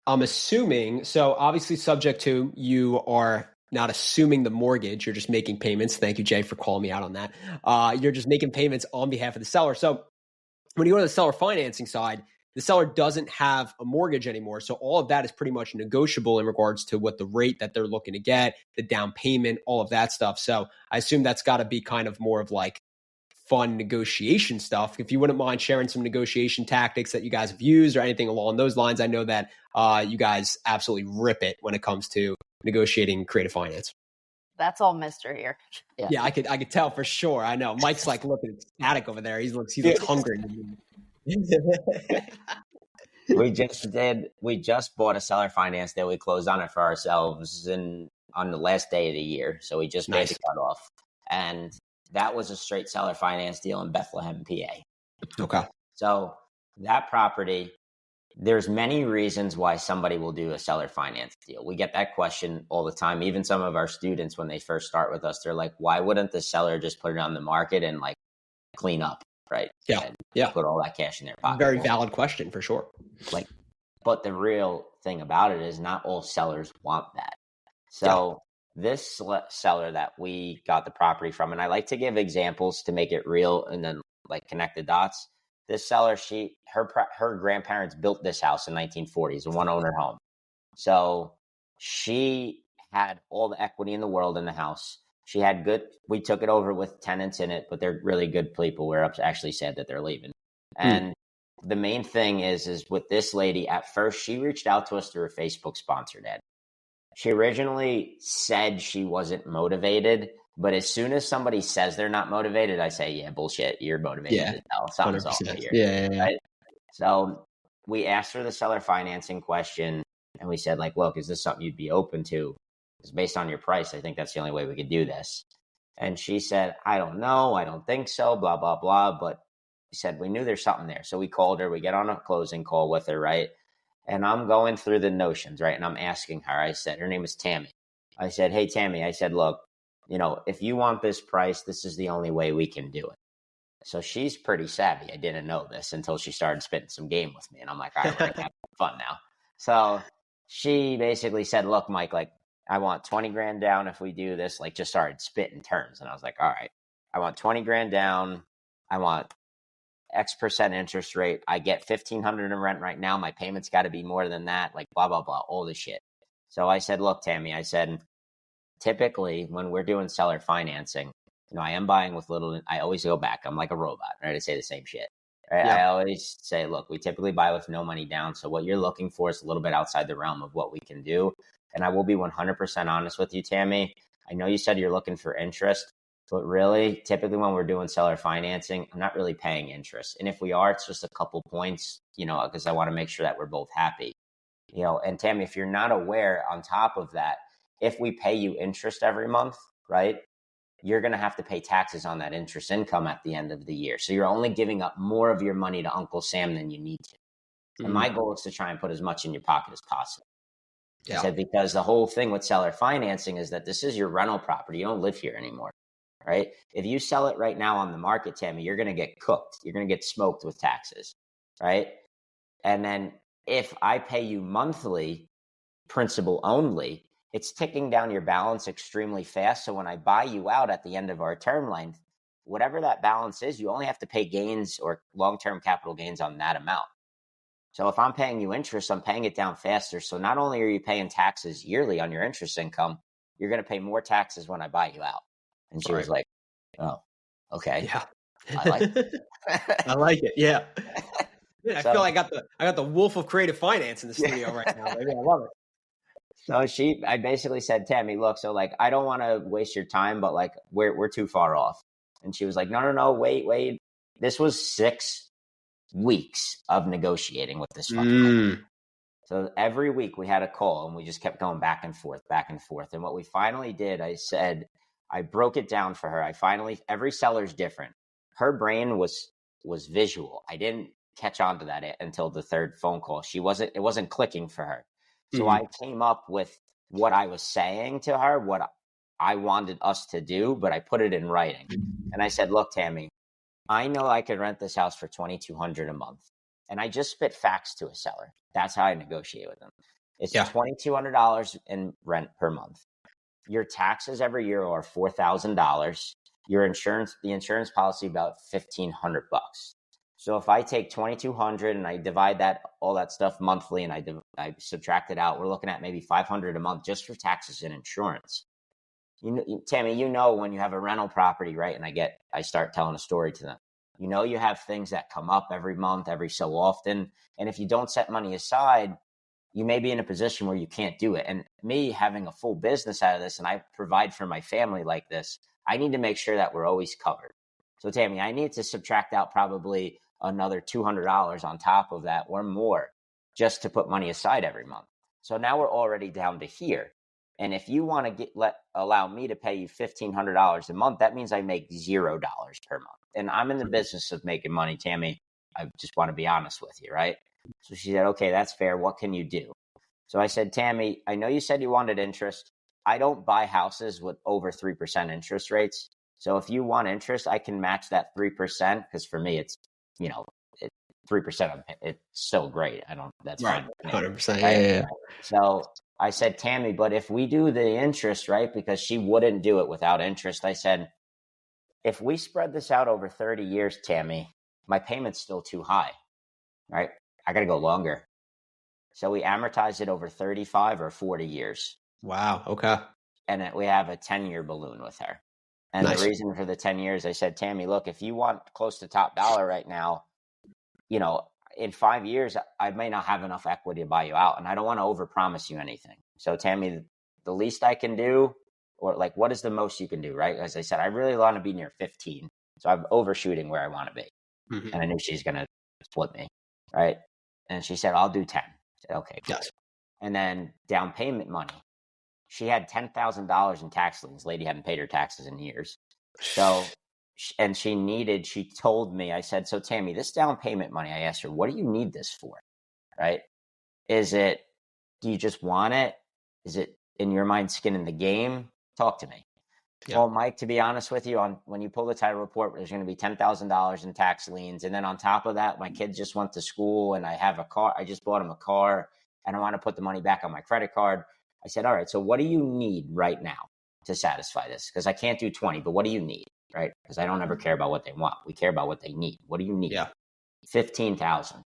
assuming, so obviously subject to, you are not assuming the mortgage, you're just making payments. Thank you, Jay, for calling me out on that. You're just making payments on behalf of the seller. So when you go to the seller financing side, the seller doesn't have a mortgage anymore. So all of that is pretty much negotiable in regards to what the rate that they're looking to get, the down payment, all of that stuff. So I assume that's got to be kind of more of like fun negotiation stuff. If you wouldn't mind sharing some negotiation tactics that you guys have used or anything along those lines, I know that you guys absolutely rip it when it comes to negotiating creative finance. That's all Mister here. Yeah, I could tell for sure. I know Mike's like looking ecstatic over there. He looks hungry. We just bought a seller finance deal. We closed on it for ourselves on the last day of the year. So we just made the cutoff. And that was a straight seller finance deal in Bethlehem, PA. Okay. So that property, there's many reasons why somebody will do a seller finance deal. We get that question all the time. Even some of our students, when they first start with us, they're like, why wouldn't the seller just put it on the market and like clean up, right? Yeah. And put all that cash in their pocket. Very valid question for sure. But the real thing about it is not all sellers want that. So this seller that we got the property from, and I like to give examples to make it real and then like connect the dots. This seller, her grandparents built this house in 1940s, a one-owner home. So she had all the equity in the world in the house. We took it over with tenants in it, but they're really good people. We're actually sad that they're leaving. And the main thing is with this lady, at first, she reached out to us through a Facebook sponsored ad. She originally said she wasn't motivated, but as soon as somebody says they're not motivated, I say, yeah, bullshit, you're motivated to tell. Something's off here. Yeah. Right? So we asked her the seller financing question, and we said, like, look, is this something you'd be open to? Because based on your price, I think that's the only way we could do this. And she said, I don't know. I don't think so, blah, blah, blah. But we said, we knew there's something there. So we called her. We get on a closing call with her, right? And I'm going through the notions, right? And I'm asking her, I said, her name is Tammy. I said, hey, Tammy, I said, look, if you want this price, this is the only way we can do it. So she's pretty savvy. I didn't know this until she started spitting some game with me. And I'm like, all right, we're going to have fun now. So she basically said, look, Mike, like, I want 20 grand down if we do this, like just started spitting terms. And I was like, all right, I want 20 grand down. I want X% interest rate. I get $1,500 in rent right now. My payment's got to be more than that, like blah, blah, blah, all this shit. So I said, look, Tammy, I said, typically when we're doing seller financing, I am buying with little, I always go back. I'm like a robot, right? I say the same shit. Right? Yeah. I always say, look, we typically buy with no money down. So what you're looking for is a little bit outside the realm of what we can do. And I will be 100% honest with you, Tammy. I know you said you're looking for interest, but really, typically when we're doing seller financing, I'm not really paying interest. And if we are, it's just a couple points, because I want to make sure that we're both happy. And Tammy, if you're not aware, on top of that, if we pay you interest every month, right, you're going to have to pay taxes on that interest income at the end of the year. So you're only giving up more of your money to Uncle Sam than you need to. And my goal is to try and put as much in your pocket as possible. Yeah. I said, because the whole thing with seller financing is that this is your rental property. You don't live here anymore, right? If you sell it right now on the market, Tammy, you're going to get cooked. You're going to get smoked with taxes, right? And then if I pay you monthly, principal only, it's ticking down your balance extremely fast. So when I buy you out at the end of our term length, whatever that balance is, you only have to pay gains or long-term capital gains on that amount. So if I'm paying you interest, I'm paying it down faster. So not only are you paying taxes yearly on your interest income, you're going to pay more taxes when I buy you out. And she was like, oh, okay. Yeah. I like it. I like it. Yeah. Man, I feel like I got the wolf of creative finance in the studio right now. Maybe I love it. So I basically said, Tammy, look, so like, I don't want to waste your time, but like, we're too far off. And she was like, no, wait. This was 6 weeks of negotiating with this fucking So every week we had a call and we just kept going back and forth, back and forth. And what we finally did, I broke it down for her. Every seller's different. Her brain was visual. I didn't catch on to that until the third phone call. It wasn't clicking for her. So I came up with what I was saying to her, what I wanted us to do, but I put it in writing. And I said, look, Tammy, I know I could rent this house for $2,200 a month. And I just spit facts to a seller. That's how I negotiate with them. It's $2,200 in rent per month. Your taxes every year are $4,000. The insurance policy about $1,500. So if I take $2,200 and I divide all that stuff monthly and I subtract it out, we're looking at maybe $500 a month just for taxes and insurance. Tammy, when you have a rental property, right? And I start telling a story to them. You have things that come up every month, every so often. And if you don't set money aside, you may be in a position where you can't do it. And me having a full business out of this, and I provide for my family like this, I need to make sure that we're always covered. So Tammy, I need to subtract out probably another $200 on top of that or more just to put money aside every month. So now we're already down to here. And if you want to allow me to pay you $1,500 a month, that means I make $0 per month. And I'm in the business of making money, Tammy. I just want to be honest with you, right? So she said, okay, that's fair. What can you do? So I said, Tammy, I know you said you wanted interest. I don't buy houses with over 3% interest rates. So if you want interest, I can match that 3% because for me, it's, 3%. It's so great. That's right. fine. 100%. Right? Yeah. So I said, Tammy, but if we do the interest, right, because she wouldn't do it without interest, I said, if we spread this out over 30 years, Tammy, my payment's still too high, right? I got to go longer. So we amortize it over 35 or 40 years. Wow. Okay. And we have a 10-year balloon with her. And nice. The reason for the 10 years, I said, Tammy, look, if you want close to top dollar right now, in 5 years, I may not have enough equity to buy you out. And I don't want to overpromise you anything. So Tammy, the least I can do, or like, what is the most you can do, right? As I said, I really want to be near 15. So I'm overshooting where I want to be. Mm-hmm. And I knew she's going to flip me, right? And she said, I'll do 10. I said, okay, cool. Yes. And then down payment money. She had $10,000 in tax liens. Lady hadn't paid her taxes in years. So, and she told me, I said, so Tammy, this down payment money, I asked her, what do you need this for? Right? Do you just want it? Is it in your mind skin in the game? Talk to me. Yeah. Well, Mike, to be honest with you, when you pull the title report, there's going to be $10,000 in tax liens. And then on top of that, my kids just went to school and I have a car. I just bought them a car and I want to put the money back on my credit card. I said, all right, so what do you need right now to satisfy this? Because I can't do 20, but what do you need, right? Because I don't ever care about what they want. We care about what they need. What do you need? Yeah. 15,000.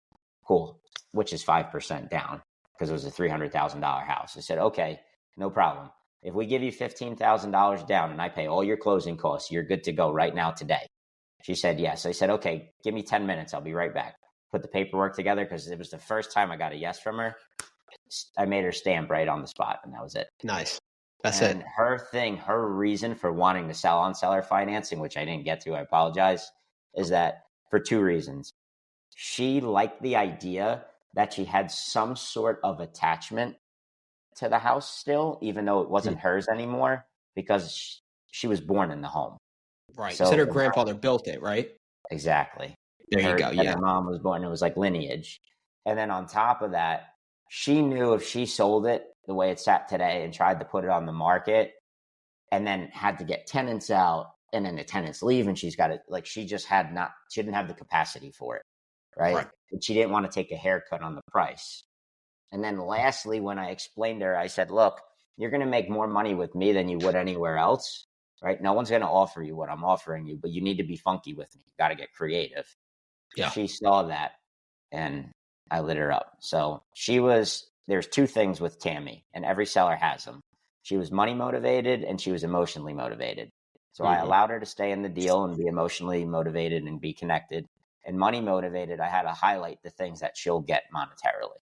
Cool. Which is 5% down because it was a $300,000 house. I said, okay, no problem. If we give you $15,000 down and I pay all your closing costs, you're good to go right now today. She said, yes. I said, okay, give me 10 minutes. I'll be right back. Put the paperwork together because it was the first time I got a yes from her. I made her stamp right on the spot and that was it. Nice. That's and it. Her reason for wanting to sell on seller financing, which I didn't get to, I apologize, is that for two reasons. She liked the idea that she had some sort of attachment to the house still, even though it wasn't hers anymore, because she was born in the home. Right. So you said her grandfather built it, right? Exactly. There you go. Yeah. Her mom was born. It was like lineage. And then on top of that, she knew if she sold it the way it's sat today and tried to put it on the market and then had to get tenants out and then the tenants leave and she's got it, like she didn't have the capacity for it. Right. And she didn't want to take a haircut on the price. And then lastly, when I explained to her, I said, look, you're going to make more money with me than you would anywhere else. Right. No one's going to offer you what I'm offering you, but you need to be funky with me. You got to get creative. Yeah. She saw that and I lit her up. So there's two things with Tammy and every seller has them. She was money motivated and she was emotionally motivated. So I allowed her to stay in the deal and be emotionally motivated and be connected. And money motivated, I had to highlight the things that she'll get monetarily.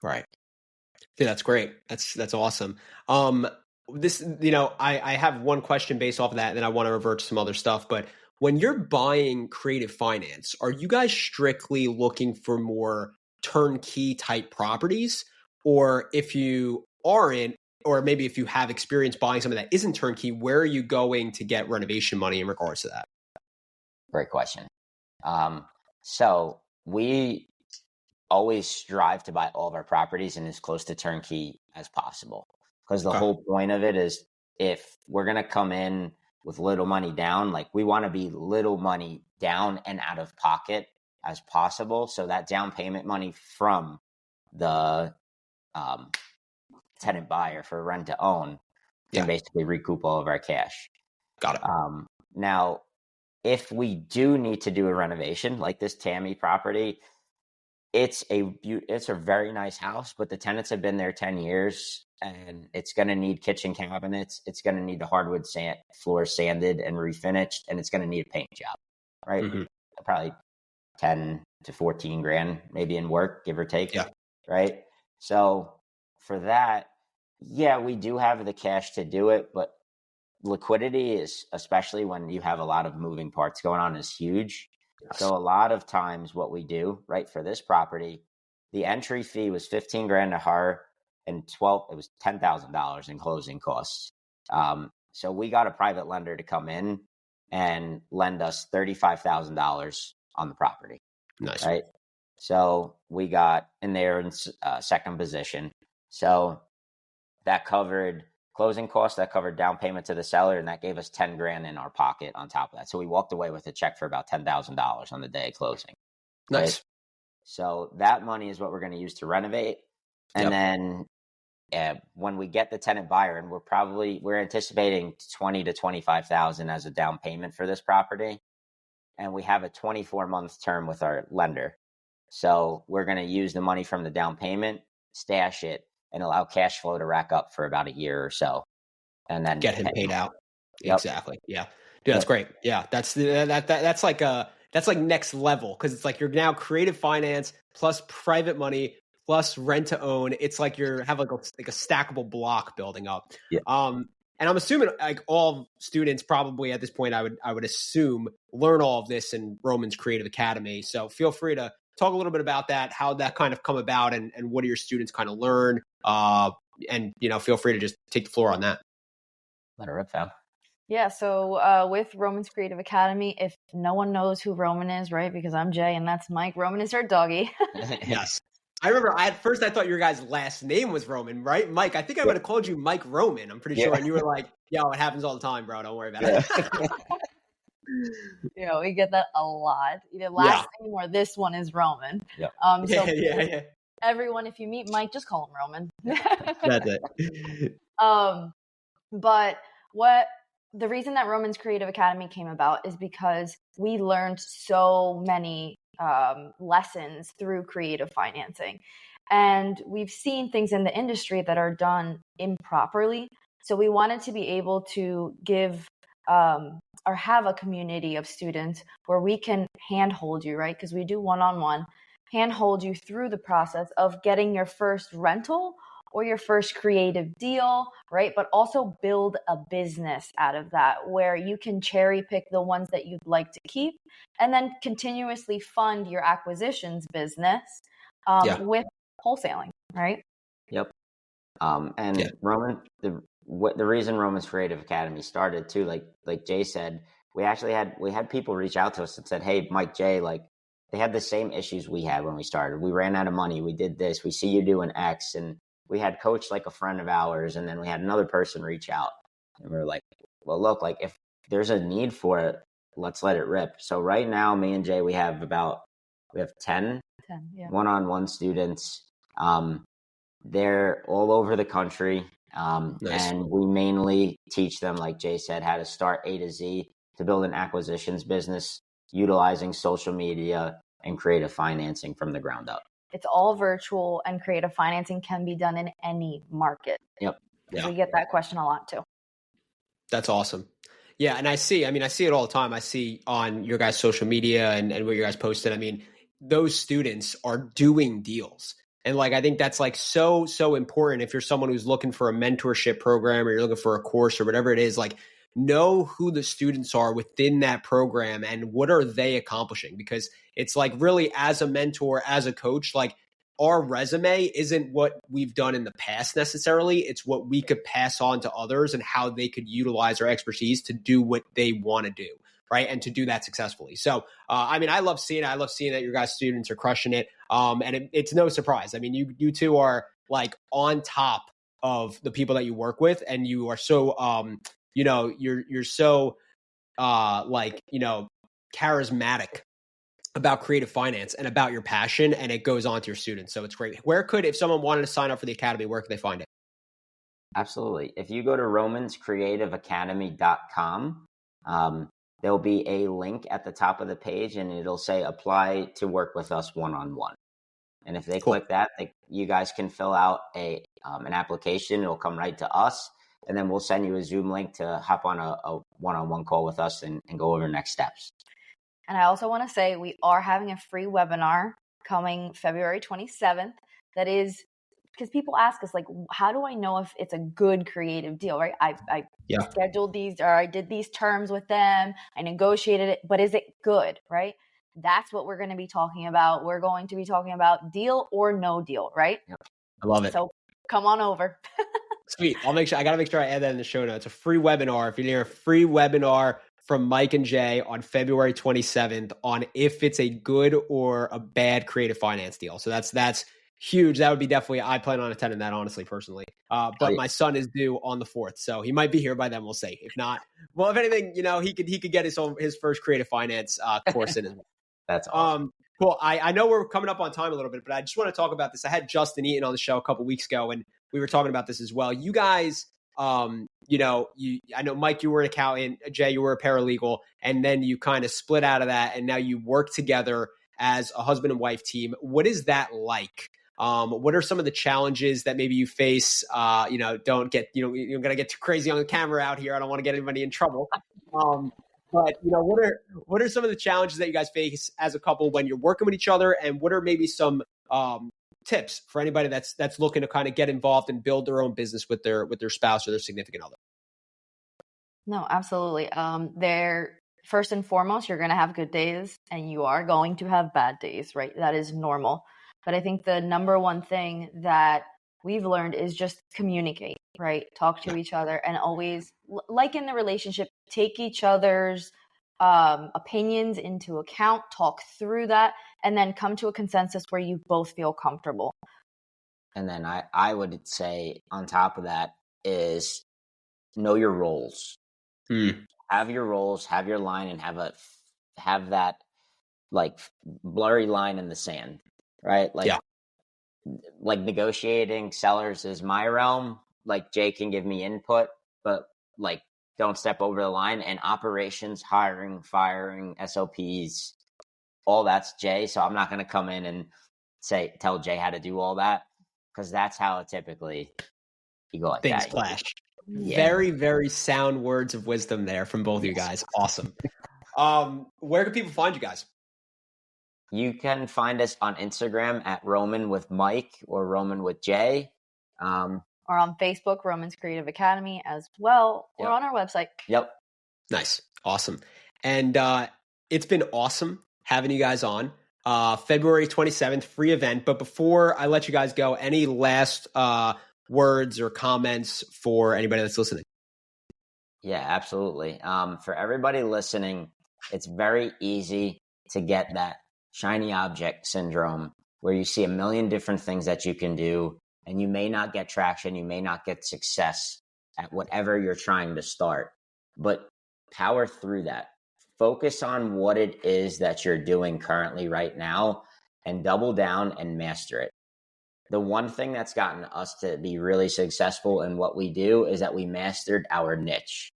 Right. Yeah, that's great. That's awesome. I have one question based off of that, and then I want to revert to some other stuff. But when you're buying creative finance, are you guys strictly looking for more turnkey type properties, Or if you aren't, or maybe if you have experience buying something that isn't turnkey, where are you going to get renovation money in regards to that? Great question. So we always strive to buy all of our properties in as close to turnkey as possible, because the whole point of it is, if we're going to come in with little money down, like we want to be little money down and out of pocket as possible. So that down payment money from the tenant buyer for rent to own can basically recoup all of our cash. Got it. Now, if we do need to do a renovation, like this Tammy property, it's a very nice house, but the tenants have been there 10 years, and it's going to need kitchen cabinets. It's going to need the hardwood floor sanded and refinished, and it's going to need a paint job, right? Mm-hmm. Probably 10 to 14 grand, maybe in work, give or take. Yeah. Right. So for that, we do have the cash to do it, but liquidity is, especially when you have a lot of moving parts going on, is huge. Yes. So a lot of times what we do, right, for this property, the entry fee was 15 grand to her, and it was $10,000 in closing costs. So we got a private lender to come in and lend us $35,000 on the property. Nice. Right. So we got in there in second position. So that covered closing costs, that covered down payment to the seller, and that gave us 10 grand in our pocket on top of that. So we walked away with a check for about $10,000 on the day of closing. Nice. Right? So that money is what we're going to use to renovate. And then when we get the tenant buyer, and we're anticipating 20 to 25,000 as a down payment for this property. And we have a 24-month term with our lender. So we're going to use the money from the down payment, stash it, and allow cash flow to rack up for about a year or so, and then get him paid out. Yep. Exactly. Yeah, dude, that's great. Yeah, that's like next level, because it's like you're now creative finance plus private money plus rent to own. It's like have like a stackable block building up. Yeah. And I'm assuming like all students probably at this point, I would assume, learn all of this in Roman's Creative Academy. So feel free to talk a little bit about that, how that kind of come about, and what do your students kind of learn? And feel free to just take the floor on that. Let her rip, fam. Yeah, so with Roman's Creative Academy, if no one knows who Roman is, right? Because I'm Jay and that's Mike. Roman is our doggy. Yes. I remember at first I thought your guys' last name was Roman, right? Mike, I think I would have called you Mike Roman, I'm pretty sure. And you were like, yo, it happens all the time, bro. Don't worry about it. We get that a lot. Either last name or this one is Roman. Yeah. So everyone, if you meet Mike, just call him Roman. That's it. But the reason that Roman's Creative Academy came about is because we learned so many lessons through creative financing. And we've seen things in the industry that are done improperly. So we wanted to be able to give or have a community of students where we can handhold you, right? Because we do one-on-one, handhold you through the process of getting your first rental or your first creative deal, right? But also build a business out of that where you can cherry pick the ones that you'd like to keep and then continuously fund your acquisitions business with wholesaling, right? Yep. Roman, the reason Roman's Creative Academy started too, like Jay said, we had people reach out to us and said, hey, Mike, Jay, like they had the same issues we had when we started. We ran out of money. We did this. We see you doing X. And we had coached like a friend of ours, and then we had another person reach out, and we were like, well, look, like if there's a need for it, let's let it rip. So right now, me and Jay, we have 10 one-on-one students. They're all over the country. Nice. And we mainly teach them, like Jay said, how to start A to Z to build an acquisitions business, utilizing social media and creative financing from the ground up. It's all virtual, and creative financing can be done in any market. Yep. Yeah. We get that question a lot too. That's awesome. Yeah. And I see it all the time. I see on your guys' social media and what you guys posted. I mean, those students are doing deals. And like, I think that's like so important. If you're someone who's looking for a mentorship program or you're looking for a course or whatever it is, like know who the students are within that program and what are they accomplishing? Because it's like really as a mentor, as a coach, like our resume isn't what we've done in the past necessarily. It's what we could pass on to others and how they could utilize our expertise to do what they want to do, right? And to do that successfully. So, I mean, I love seeing it. I love seeing that your guys' students are crushing it. And it's no surprise. I mean, you two are like on top of the people that you work with, and you are so, you're so, charismatic about creative finance and about your passion, and it goes on to your students. So it's great. If someone wanted to sign up for the Academy, where could they find it? Absolutely. If you go to romanscreativeacademy.com, there'll be a link at the top of the page, and it'll say apply to work with us one-on-one. And if they click that, you guys can fill out an application. It'll come right to us, and then we'll send you a Zoom link to hop on a one-on-one call with us and go over next steps. And I also want to say we are having a free webinar coming February 27th. That is because people ask us, like, how do I know if it's a good creative deal, right? I scheduled these, or I did these terms with them. I negotiated it, but is it good, right? That's what we're going to be talking about. We're going to be talking about deal or no deal, right? Yep. I love it. So come on over. Sweet. I got to make sure I add that in the show notes. A free webinar. If you're near a free webinar from Mike and Jay on February 27th on if it's a good or a bad creative finance deal. So that's huge. That would be definitely, I plan on attending that, honestly, personally. But my son is due on the 4th, so he might be here by then. We'll see. If not, well, if anything, he could get his first creative finance course in as well. That's awesome. Cool. I know we're coming up on time a little bit, but I just want to talk about this. I had Justin Eaton on the show a couple weeks ago, and we were talking about this as well. You guys, I know, Mike, you were an accountant, Jay, you were a paralegal, and then you kind of split out of that, and now you work together as a husband and wife team. What is that like? What are some of the challenges that maybe you face? Don't get, you're going to get too crazy on the camera out here. I don't want to get anybody in trouble. But what are some of the challenges that you guys face as a couple when you're working with each other, and what are maybe some tips for anybody that's looking to kind of get involved and build their own business with their spouse or their significant other? No, absolutely. First and foremost, you're going to have good days, and you are going to have bad days, right? That is normal. But I think the number one thing that we've learned is just communicate, right? Talk to each other, and always, like in the relationship, take each other's opinions into account, talk through that, and then come to a consensus where you both feel comfortable. And then I would say on top of that is know your roles. Have your roles, have your line, and have that like blurry line in the sand, right? Like negotiating sellers is my realm. Like Jay can give me input, but like don't step over the line. And operations, hiring, firing, SOPs, all that's Jay. So I'm not going to come in and tell Jay how to do all that, because that's how it typically you go like things that. clash. Yeah. Very, very sound words of wisdom there from both of you guys. Awesome. Where can people find you guys? You can find us on Instagram at Roman with Mike or Roman with Jay. Or on Facebook, Roman's Creative Academy as well, or on our website. Yep. Nice. Awesome. And it's been awesome having you guys on. February 27th, free event. But before I let you guys go, any last words or comments for anybody that's listening? Yeah, absolutely. For everybody listening, it's very easy to get that shiny object syndrome where you see a million different things that you can do, and you may not get traction, you may not get success at whatever you're trying to start, but power through that. Focus on what it is that you're doing currently right now and double down and master it. The one thing that's gotten us to be really successful in what we do is that we mastered our niche.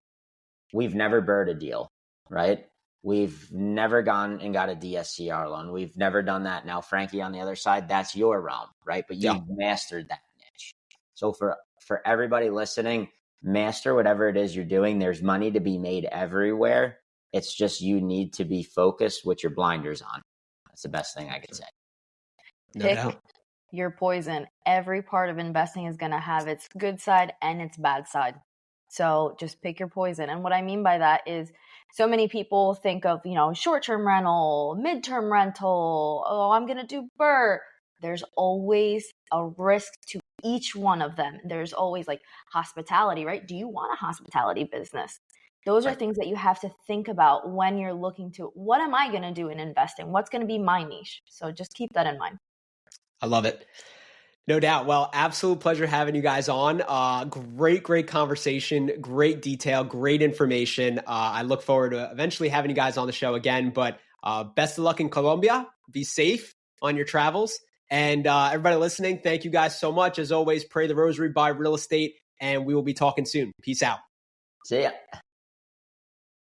We've never bird a deal, right? We've never gone and got a DSCR loan. We've never done that. Now, Frankie, on the other side, that's your realm, right? But you've mastered that niche. So for everybody listening, master whatever it is you're doing. There's money to be made everywhere. It's just you need to be focused with your blinders on. That's the best thing I could say. Pick your poison. Every part of investing is going to have its good side and its bad side. So just pick your poison. And what I mean by that is, so many people think of, short-term rental, mid-term rental. Oh, I'm going to do BRRRR. There's always a risk to each one of them. There's always like hospitality, right? Do you want a hospitality business? Those are things that you have to think about when you're looking to, what am I going to do in investing? What's going to be my niche? So just keep that in mind. I love it. No doubt. Well, absolute pleasure having you guys on. Great conversation, great detail, great information. I look forward to eventually having you guys on the show again, but best of luck in Colombia. Be safe on your travels. And everybody listening, thank you guys so much. As always, pray the rosary, buy real estate, and we will be talking soon. Peace out. See ya.